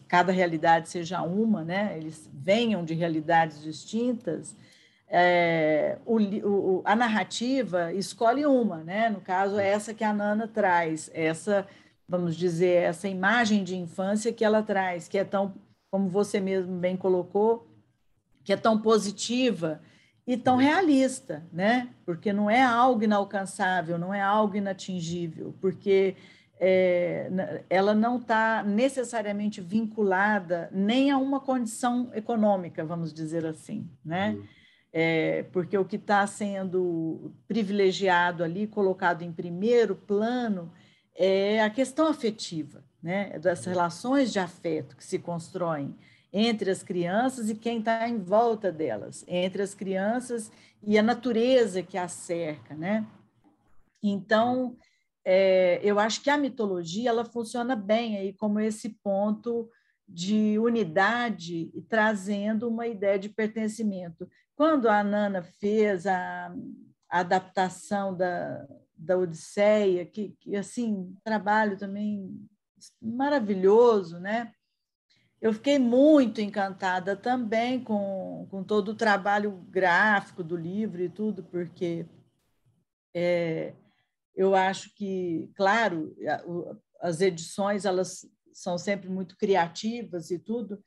cada realidade seja uma, né? Eles venham de realidades distintas, a narrativa escolhe uma, né? No caso, é essa que a Nana traz, vamos dizer, essa imagem de infância que ela traz, que é tão, como você mesmo bem colocou, que é tão positiva e tão realista, né? Porque não é algo inalcançável, não é algo inatingível, porque ela não está necessariamente vinculada nem a uma condição econômica, vamos dizer assim, né? Porque o que está sendo privilegiado ali, colocado em primeiro plano, é a questão afetiva, né? Das relações de afeto que se constroem entre as crianças e quem está em volta delas, entre as crianças e a natureza que as cerca, né? Então, eu acho que a mitologia ela funciona bem aí como esse ponto de unidade, trazendo uma ideia de pertencimento. Quando a Nana fez a adaptação da Odisseia, que assim, trabalho também maravilhoso, né? Eu fiquei muito encantada também com todo o trabalho gráfico do livro e tudo, porque eu acho que, claro, as edições elas são sempre muito criativas e tudo,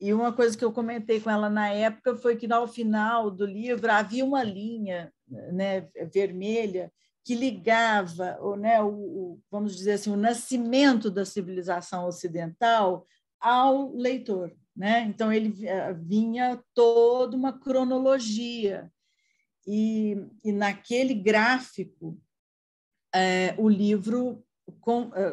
e uma coisa que eu comentei com ela na época foi que, ao final do livro, havia uma linha, né, vermelha que ligava, né, vamos dizer assim, o nascimento da civilização ocidental ao leitor, né? Então, ele vinha toda uma cronologia, e naquele gráfico, o livro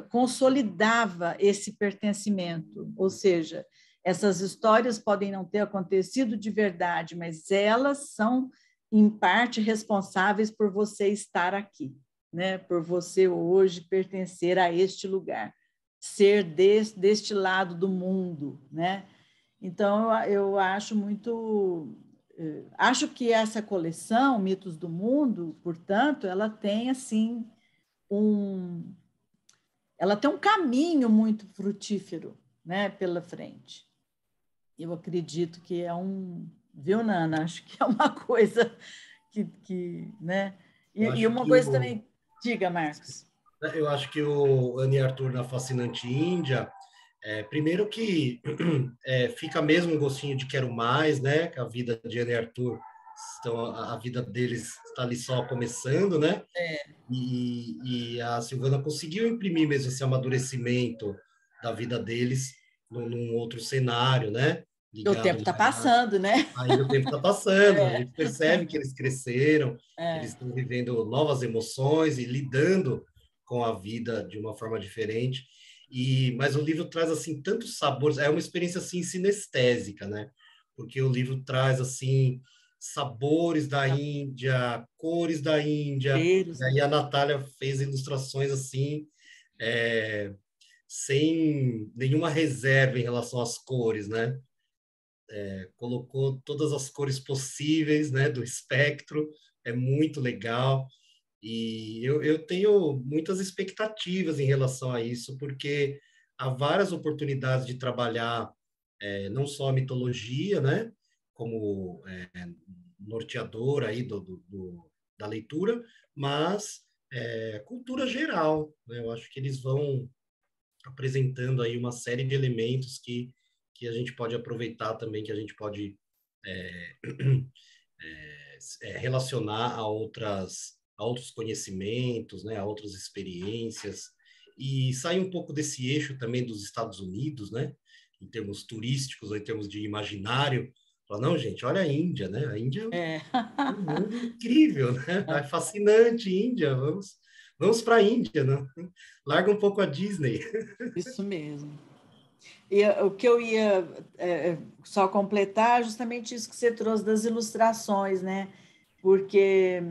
consolidava esse pertencimento, ou seja, essas histórias podem não ter acontecido de verdade, mas elas são, em parte, responsáveis por você estar aqui, né? Por você hoje pertencer a este lugar, ser deste lado do mundo, né? Então, eu acho muito... Acho que essa coleção, Mitos do Mundo, portanto, ela tem, assim, ela tem um caminho muito frutífero, né, pela frente. Eu acredito que viu, Nana? Acho que é uma coisa né? E uma coisa também... Diga, Marcos. Eu acho que o Anne Arthur na Fascinante Índia, primeiro que fica mesmo um gostinho de quero mais, né? Que a vida de Anne Arthur, a vida deles está ali só começando, né? E a Silvana conseguiu imprimir mesmo esse amadurecimento da vida deles num outro cenário, né? O tempo está passando, né? Aí o tempo está passando, a gente percebe que eles cresceram, eles estão vivendo novas emoções e lidando com a vida de uma forma diferente. Mas o livro traz assim tantos sabores, é uma experiência assim sinestésica, né? Porque o livro traz assim sabores da Índia, cores da Índia. E aí a Natália fez ilustrações assim, sem nenhuma reserva em relação às cores, né? Colocou todas as cores possíveis, né, do espectro, é muito legal. E eu tenho muitas expectativas em relação a isso, porque há várias oportunidades de trabalhar não só a mitologia, né, como norteador aí da leitura, mas cultura geral, né? Eu acho que eles vão apresentando aí uma série de elementos que a gente pode aproveitar também, que a gente pode relacionar a outros conhecimentos, né, a outras experiências, e sair um pouco desse eixo também dos Estados Unidos, né, em termos turísticos ou em termos de imaginário. Falar, não, gente, olha a Índia, né? A Índia é um mundo incrível, né? É fascinante, Índia. Vamos para a Índia, né? Larga um pouco a Disney. Isso mesmo. E o que eu ia só completar, justamente isso que você trouxe das ilustrações, né? Porque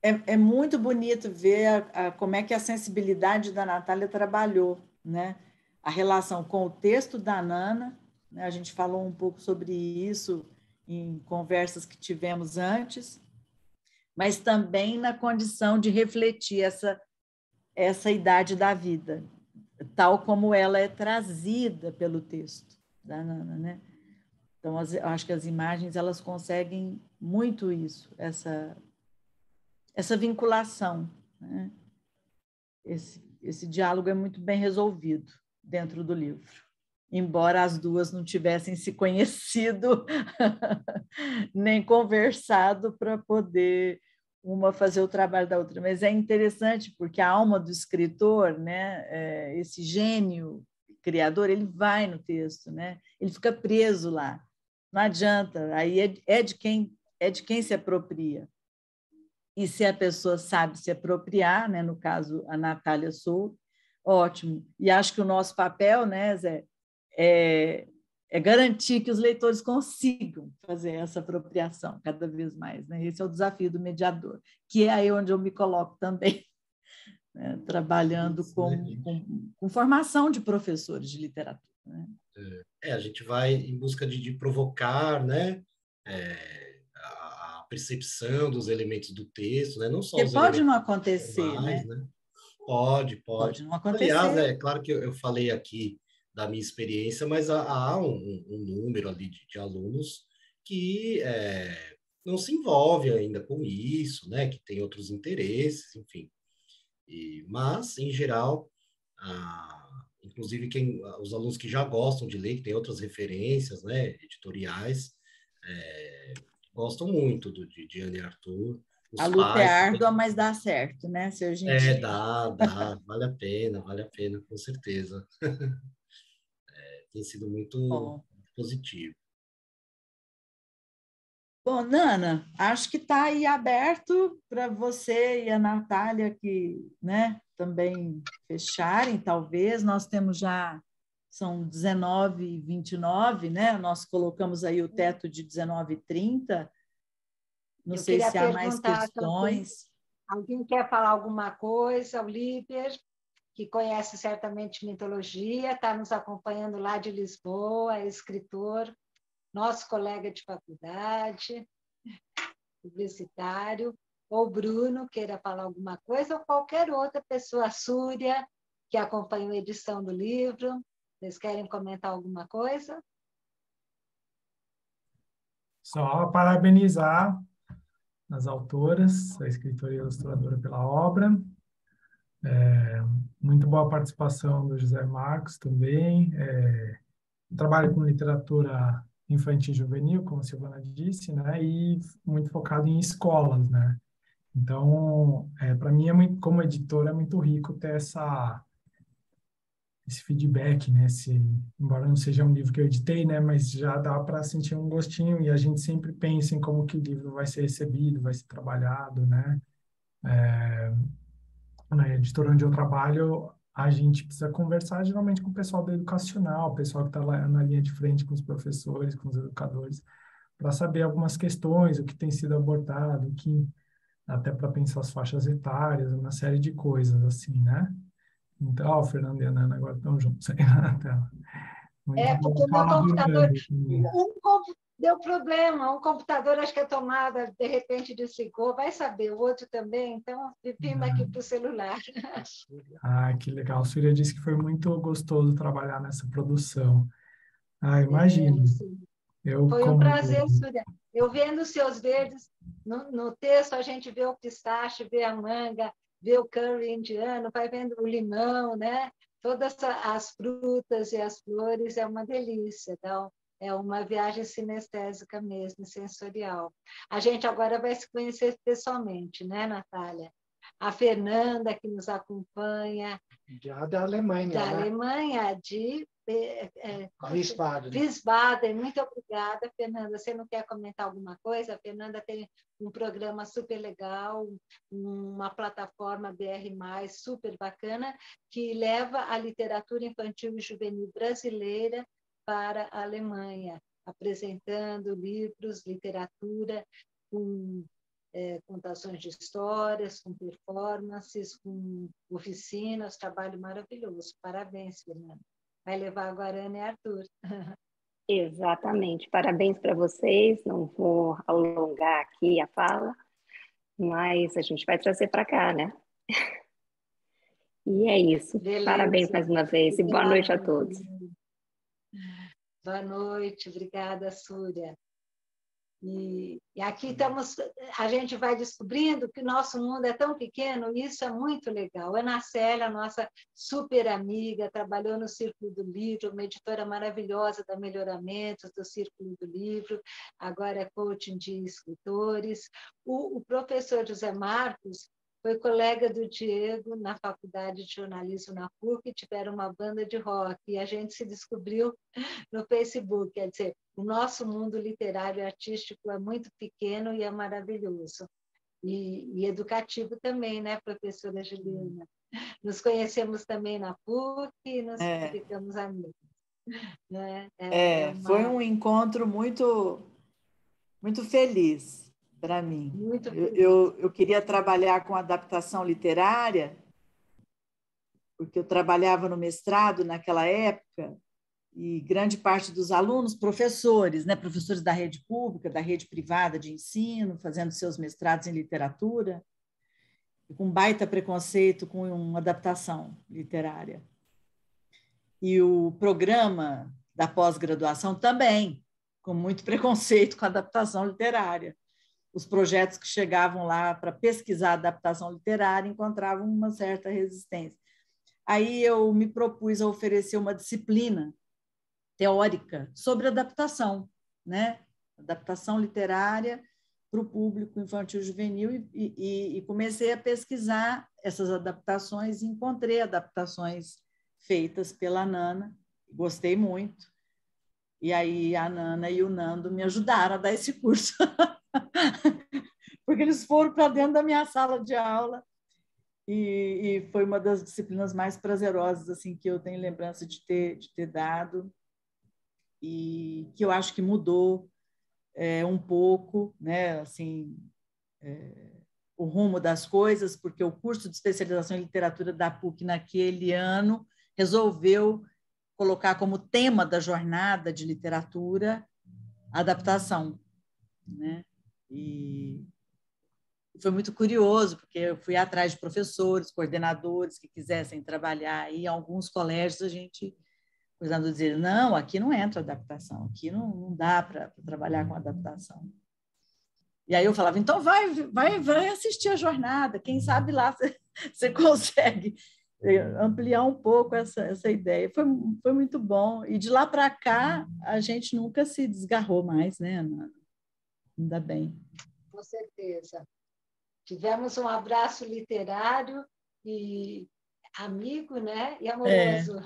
é muito bonito ver como é que a sensibilidade da Natália trabalhou, né? A relação com o texto da Nana, né? A gente falou um pouco sobre isso em conversas que tivemos antes, mas também na condição de refletir essa idade da vida, tal como ela é trazida pelo texto da Nana, né? Então, eu acho que as imagens elas conseguem muito isso, essa vinculação, né? Esse diálogo é muito bem resolvido dentro do livro, embora as duas não tivessem se conhecido nem conversado para poder uma fazer o trabalho da outra. Mas é interessante porque a alma do escritor, né, esse gênio criador, ele vai no texto, né? Ele fica preso lá. Não adianta, aí é de quem se apropria. E se a pessoa sabe se apropriar, né, no caso a Natália Souto, ótimo. E acho que o nosso papel, né, Zé, é garantir que os leitores consigam fazer essa apropriação cada vez mais, né? Esse é o desafio do mediador, que é aí onde eu me coloco também, né? Trabalhando com formação de professores de literatura, né? A gente vai em busca de provocar, né? A percepção dos elementos do texto, né? Não só porque os pode elementos não acontecer, formais, né? Pode Não acontecer. Aliás, claro que eu falei aqui da minha experiência, mas há um número ali de alunos que não se envolve ainda com isso, né? Que tem outros interesses, enfim. Mas, em geral, inclusive os alunos que já gostam de ler, que tem outras referências, né? Editoriais, gostam muito de Anne Arthur. A luta é árdua, mas dá certo, né, seu Gentil? Dá, vale a pena, com certeza. Tem sido muito positivo. Bom, Nana, acho que está aí aberto para você e a Natália que, né, também fecharem, talvez. Nós temos são 19h29, né? Nós colocamos aí o teto de 19h30. Não sei se há mais questões. Alguém quer falar alguma coisa? O Líder, que conhece certamente mitologia, está nos acompanhando lá de Lisboa, é escritor, nosso colega de faculdade, publicitário, ou Bruno queira falar alguma coisa, ou qualquer outra pessoa, Súria, que acompanha a edição do livro. Vocês querem comentar alguma coisa? Só parabenizar as autoras, a escritora e ilustradora pela obra. Muito boa participação do José Marcos também. Trabalho com literatura infantil e juvenil, como a Silvana disse, né? E muito focado em escolas, né? Então, para mim, como editor, é muito rico ter esse feedback, né? Embora não seja um livro que eu editei, né? Mas já dá para sentir um gostinho e a gente sempre pensa em como que o livro vai ser recebido, vai ser trabalhado, né? Na editora onde eu trabalho, a gente precisa conversar geralmente com o pessoal do educacional, o pessoal que está lá na linha de frente com os professores, com os educadores, para saber algumas questões, o que tem sido abordado, até para pensar as faixas etárias, uma série de coisas assim, né? Então, o Fernando e a Nana agora estão juntos aí na tela. Muito bom. Porque o meu Fala do computador Nando. deu problema, um computador, acho que a tomada de repente desligou, vai saber, o outro também, então vimos aqui para o celular. Ah, que legal. A Súria disse que foi muito gostoso trabalhar nessa produção. Ah, imagino. Foi um prazer, Súria. Eu vendo os seus verdes, no texto a gente vê o pistache, vê a manga, vê o curry indiano, vai vendo o limão, né? Todas as frutas e as flores, é uma delícia. Então, é uma viagem sinestésica mesmo, sensorial. A gente agora vai se conhecer pessoalmente, né, Natália? A Fernanda, que nos acompanha. Já da Alemanha. Da Alemanha, de Wiesbaden. Wiesbaden. Muito obrigada, Fernanda. Você não quer comentar alguma coisa? A Fernanda tem um programa super legal, uma plataforma BR+, super bacana, que leva a literatura infantil e juvenil brasileira para a Alemanha, apresentando livros, literatura, com contações de histórias, com performances, com oficinas, trabalho maravilhoso. Parabéns, Fernanda. Vai levar agora a Ana e Arthur. Exatamente. Parabéns para vocês. Não vou alongar aqui a fala, mas a gente vai trazer para cá, né? E é isso. Beleza. Parabéns mais uma vez e boa noite a todos. Boa noite. Obrigada, Súria. E aqui estamos, a gente vai descobrindo que o nosso mundo é tão pequeno, e isso é muito legal. Ana Célia, nossa super amiga, trabalhou no Círculo do Livro, uma editora maravilhosa da Melhoramentos, do Círculo do Livro, agora é coaching de escritores. O professor José Marcos foi colega do Diego na Faculdade de Jornalismo na PUC, tiveram uma banda de rock, e a gente se descobriu no Facebook, quer dizer, o nosso mundo literário e artístico é muito pequeno e é maravilhoso. E educativo também, né, professora Juliana? Nos conhecemos também na PUC e nos ficamos amigos. Né? Foi um encontro muito, muito feliz para mim. Eu queria trabalhar com adaptação literária, porque eu trabalhava no mestrado naquela época, e grande parte dos alunos, professores, né, professores da rede pública, da rede privada de ensino, fazendo seus mestrados em literatura, com baita preconceito com uma adaptação literária. E o programa da pós-graduação também, com muito preconceito com a adaptação literária. Os projetos que chegavam lá para pesquisar a adaptação literária encontravam uma certa resistência. Aí eu me propus a oferecer uma disciplina teórica sobre adaptação, né? Adaptação literária para o público infantil e juvenil, e comecei a pesquisar essas adaptações e encontrei adaptações feitas pela Nana, gostei muito, e aí a Nana e o Nando me ajudaram a dar esse curso, porque eles foram para dentro da minha sala de aula, e foi uma das disciplinas mais prazerosas assim, que eu tenho lembrança de ter dado, e que eu acho que mudou um pouco, né, assim, o rumo das coisas, porque o curso de especialização em literatura da PUC naquele ano resolveu colocar como tema da jornada de literatura a adaptação, né? E foi muito curioso, porque eu fui atrás de professores, coordenadores que quisessem trabalhar, e em alguns colégios a gente coisando dizer, não, aqui não entra adaptação, aqui não dá para trabalhar com adaptação. E aí eu falava, então vai assistir a jornada, quem sabe lá você consegue ampliar um pouco essa ideia. Foi muito bom. E de lá para cá, a gente nunca se desgarrou mais, né, Ana? Ainda bem. Com certeza. Tivemos um abraço literário e amigo, né? E amoroso.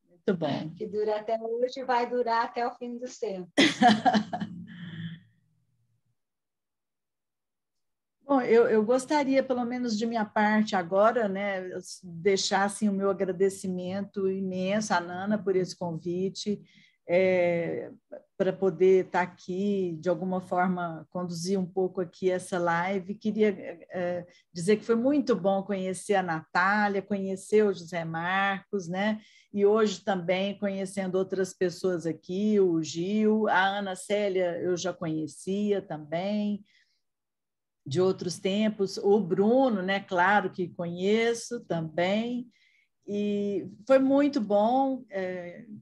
Muito bom. Que dura até hoje e vai durar até o fim dos tempos. Bom, eu gostaria, pelo menos de minha parte agora, né, deixar assim, o meu agradecimento imenso à Nana por esse convite, para poder estar aqui, de alguma forma, conduzir um pouco aqui essa live. Queria dizer que foi muito bom conhecer a Natália, conhecer o José Marcos, né? E hoje também conhecendo outras pessoas aqui, o Gil, a Ana Célia eu já conhecia também, de outros tempos, o Bruno, né? Claro que conheço também, e foi muito bom.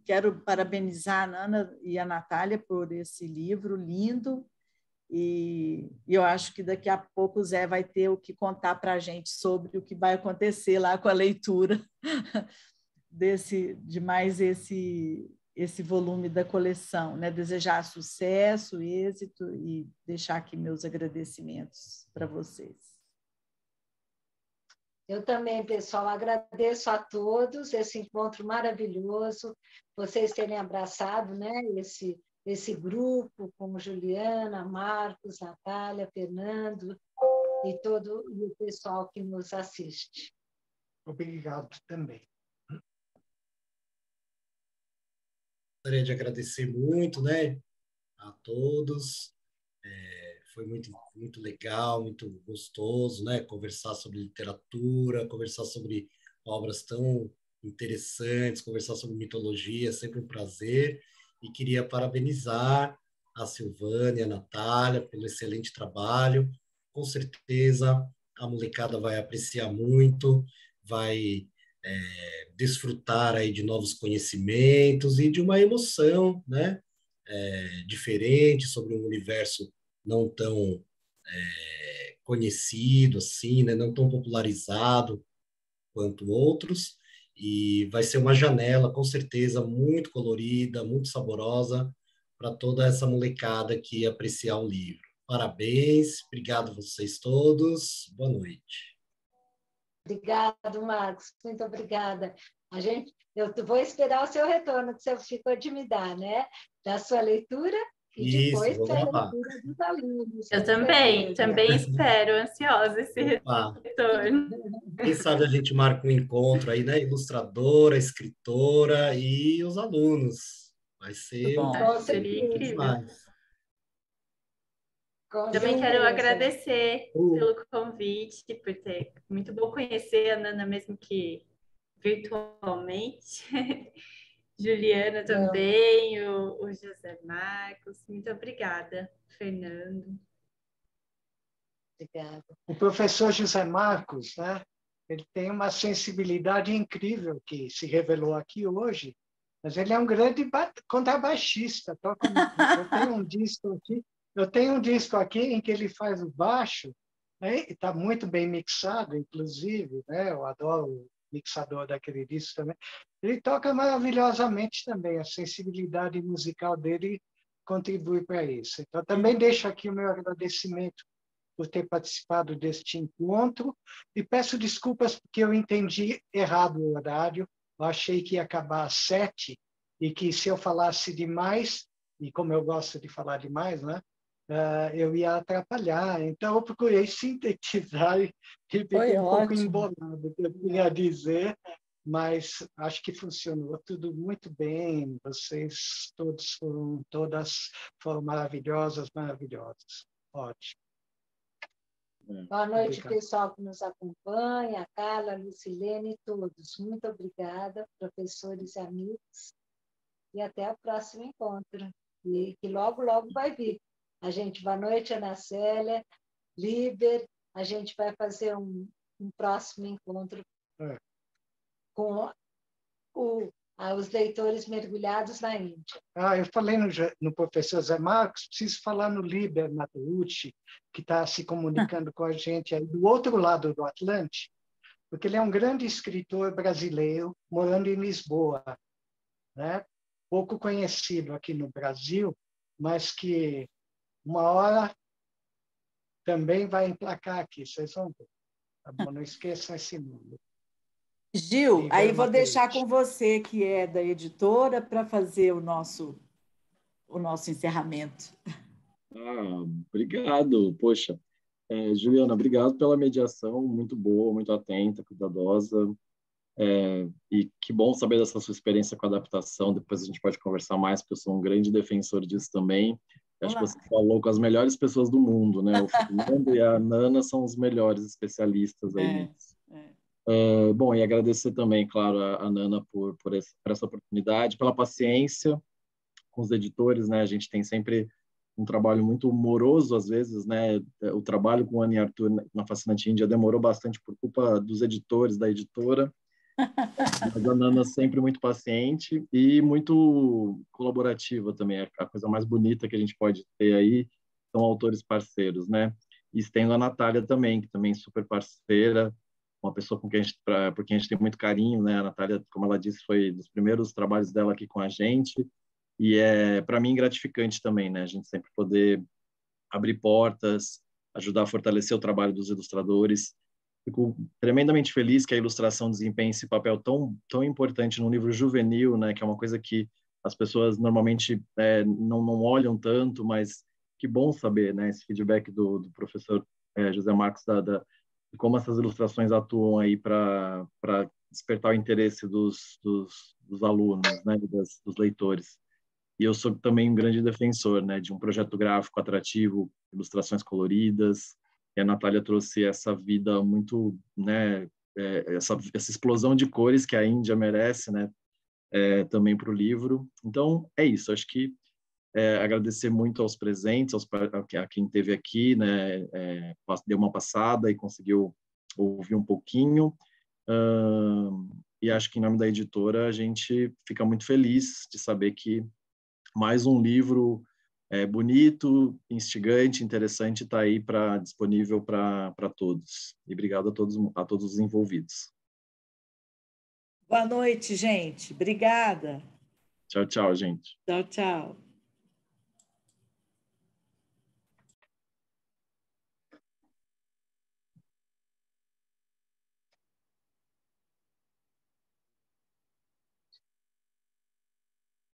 Quero parabenizar a Nana e a Natália por esse livro lindo, e eu acho que daqui a pouco o Zé vai ter o que contar para a gente sobre o que vai acontecer lá com a leitura de mais esse volume da coleção, né? Desejar sucesso, êxito e deixar aqui meus agradecimentos para vocês. Eu também, pessoal, agradeço a todos esse encontro maravilhoso, vocês terem abraçado, né, esse grupo, como Juliana, Marcos, Natália, Fernando e todo o pessoal que nos assiste. Obrigado também. Gostaria de agradecer muito, né, a todos. Foi muito legal, muito gostoso, né, conversar sobre literatura, conversar sobre obras tão interessantes, conversar sobre mitologia, é sempre um prazer. E queria parabenizar a Silvânia, a Natália, pelo excelente trabalho. Com certeza a molecada vai apreciar muito, vai desfrutar aí de novos conhecimentos e de uma emoção, né, diferente sobre um universo não tão conhecido assim, né, não tão popularizado quanto outros. E vai ser uma janela, com certeza, muito colorida, muito saborosa para toda essa molecada que apreciar o livro. Parabéns, obrigado a vocês todos, boa noite. Obrigado, Marcos, muito obrigada. Eu vou esperar o seu retorno, que você ficou de me dar, né? Da sua leitura e depois da leitura dos alunos. Eu também espero, ansiosa esse retorno. Quem sabe a gente marca um encontro aí, né? Ilustradora, escritora e os alunos. Vai ser seria incrível. Também quero agradecer pelo convite, por ter muito bom conhecer a Nana, mesmo que virtualmente. Juliana também, o José Marcos. Muito obrigada, Fernando. Obrigada. O professor José Marcos, né? Ele tem uma sensibilidade incrível que se revelou aqui hoje, mas ele é um grande contrabaixista. Eu tenho um disco aqui em que ele faz o baixo, né? Está muito bem mixado, inclusive, né? Eu adoro o mixador daquele disco também. Ele toca maravilhosamente também, a sensibilidade musical dele contribui para isso. Então, também deixo aqui o meu agradecimento por ter participado deste encontro e peço desculpas porque eu entendi errado o horário. Eu achei que ia acabar às 7 e que se eu falasse demais, e como eu gosto de falar demais, né, eu ia atrapalhar. Então, eu procurei sintetizar e fiquei um pouco embolado do que eu tinha a dizer, mas acho que funcionou tudo muito bem. Vocês todas foram maravilhosas. Ótimo. Boa noite, pessoal que nos acompanha, a Carla, a Lucilene, todos. Muito obrigada, professores e amigos. E até o próximo encontro, e que logo, logo vai vir. Boa noite, Ana Célia, Liber. A gente vai fazer um próximo encontro com os leitores mergulhados na Índia. Eu falei no professor Zé Marcos, preciso falar no Liber Mateucci, que está se comunicando com a gente aí do outro lado do Atlântico, porque ele é um grande escritor brasileiro morando em Lisboa, né? Pouco conhecido aqui no Brasil, mas que uma hora também vai emplacar aqui, vocês vão ver. Tá bom? Não esqueçam esse número. Gil, aí vou deixar com você, que é da editora, para fazer o nosso encerramento. Obrigado. Poxa, Juliana, obrigado pela mediação, muito boa, muito atenta, cuidadosa. E que bom saber dessa sua experiência com a adaptação. Depois a gente pode conversar mais, porque eu sou um grande defensor disso também. Acho que você falou com as melhores pessoas do mundo, né? O Fernando e a Nana são os melhores especialistas aí nisso. Bom, e agradecer também, claro, a Nana por essa oportunidade, pela paciência com os editores, né? A gente tem sempre um trabalho muito moroso, às vezes, né? O trabalho com Ana e Arthur na Fascinante Índia demorou bastante por culpa dos editores, da editora. Mas a Nana sempre muito paciente e muito colaborativa também. A coisa mais bonita que a gente pode ter aí são autores parceiros, né? E tendo a Natália também, que também é super parceira, uma pessoa por quem a gente tem muito carinho, né? A Natália, como ela disse, foi dos primeiros trabalhos dela aqui com a gente e é, para mim, gratificante também, né? A gente sempre poder abrir portas, ajudar a fortalecer o trabalho dos ilustradores. Fico tremendamente feliz que a ilustração desempenhe esse papel tão importante num livro juvenil, né? Que é uma coisa que as pessoas normalmente não olham tanto, mas que bom saber, né? Esse feedback do professor José Marcos de como essas ilustrações atuam aí para despertar o interesse dos alunos, né? Dos leitores. E eu sou também um grande defensor, né? De um projeto gráfico atrativo, ilustrações coloridas. E a Natália trouxe essa vida muito, né, essa explosão de cores que a Índia merece, né, também para o livro. Então, é isso. Acho que agradecer muito aos presentes, a quem esteve aqui, né, deu uma passada e conseguiu ouvir um pouquinho. E acho que, em nome da editora, a gente fica muito feliz de saber que mais um livro bonito, instigante, interessante, está aí disponível para todos. E obrigado a todos os envolvidos. Boa noite, gente. Obrigada. Tchau, tchau, gente. Tchau, tchau.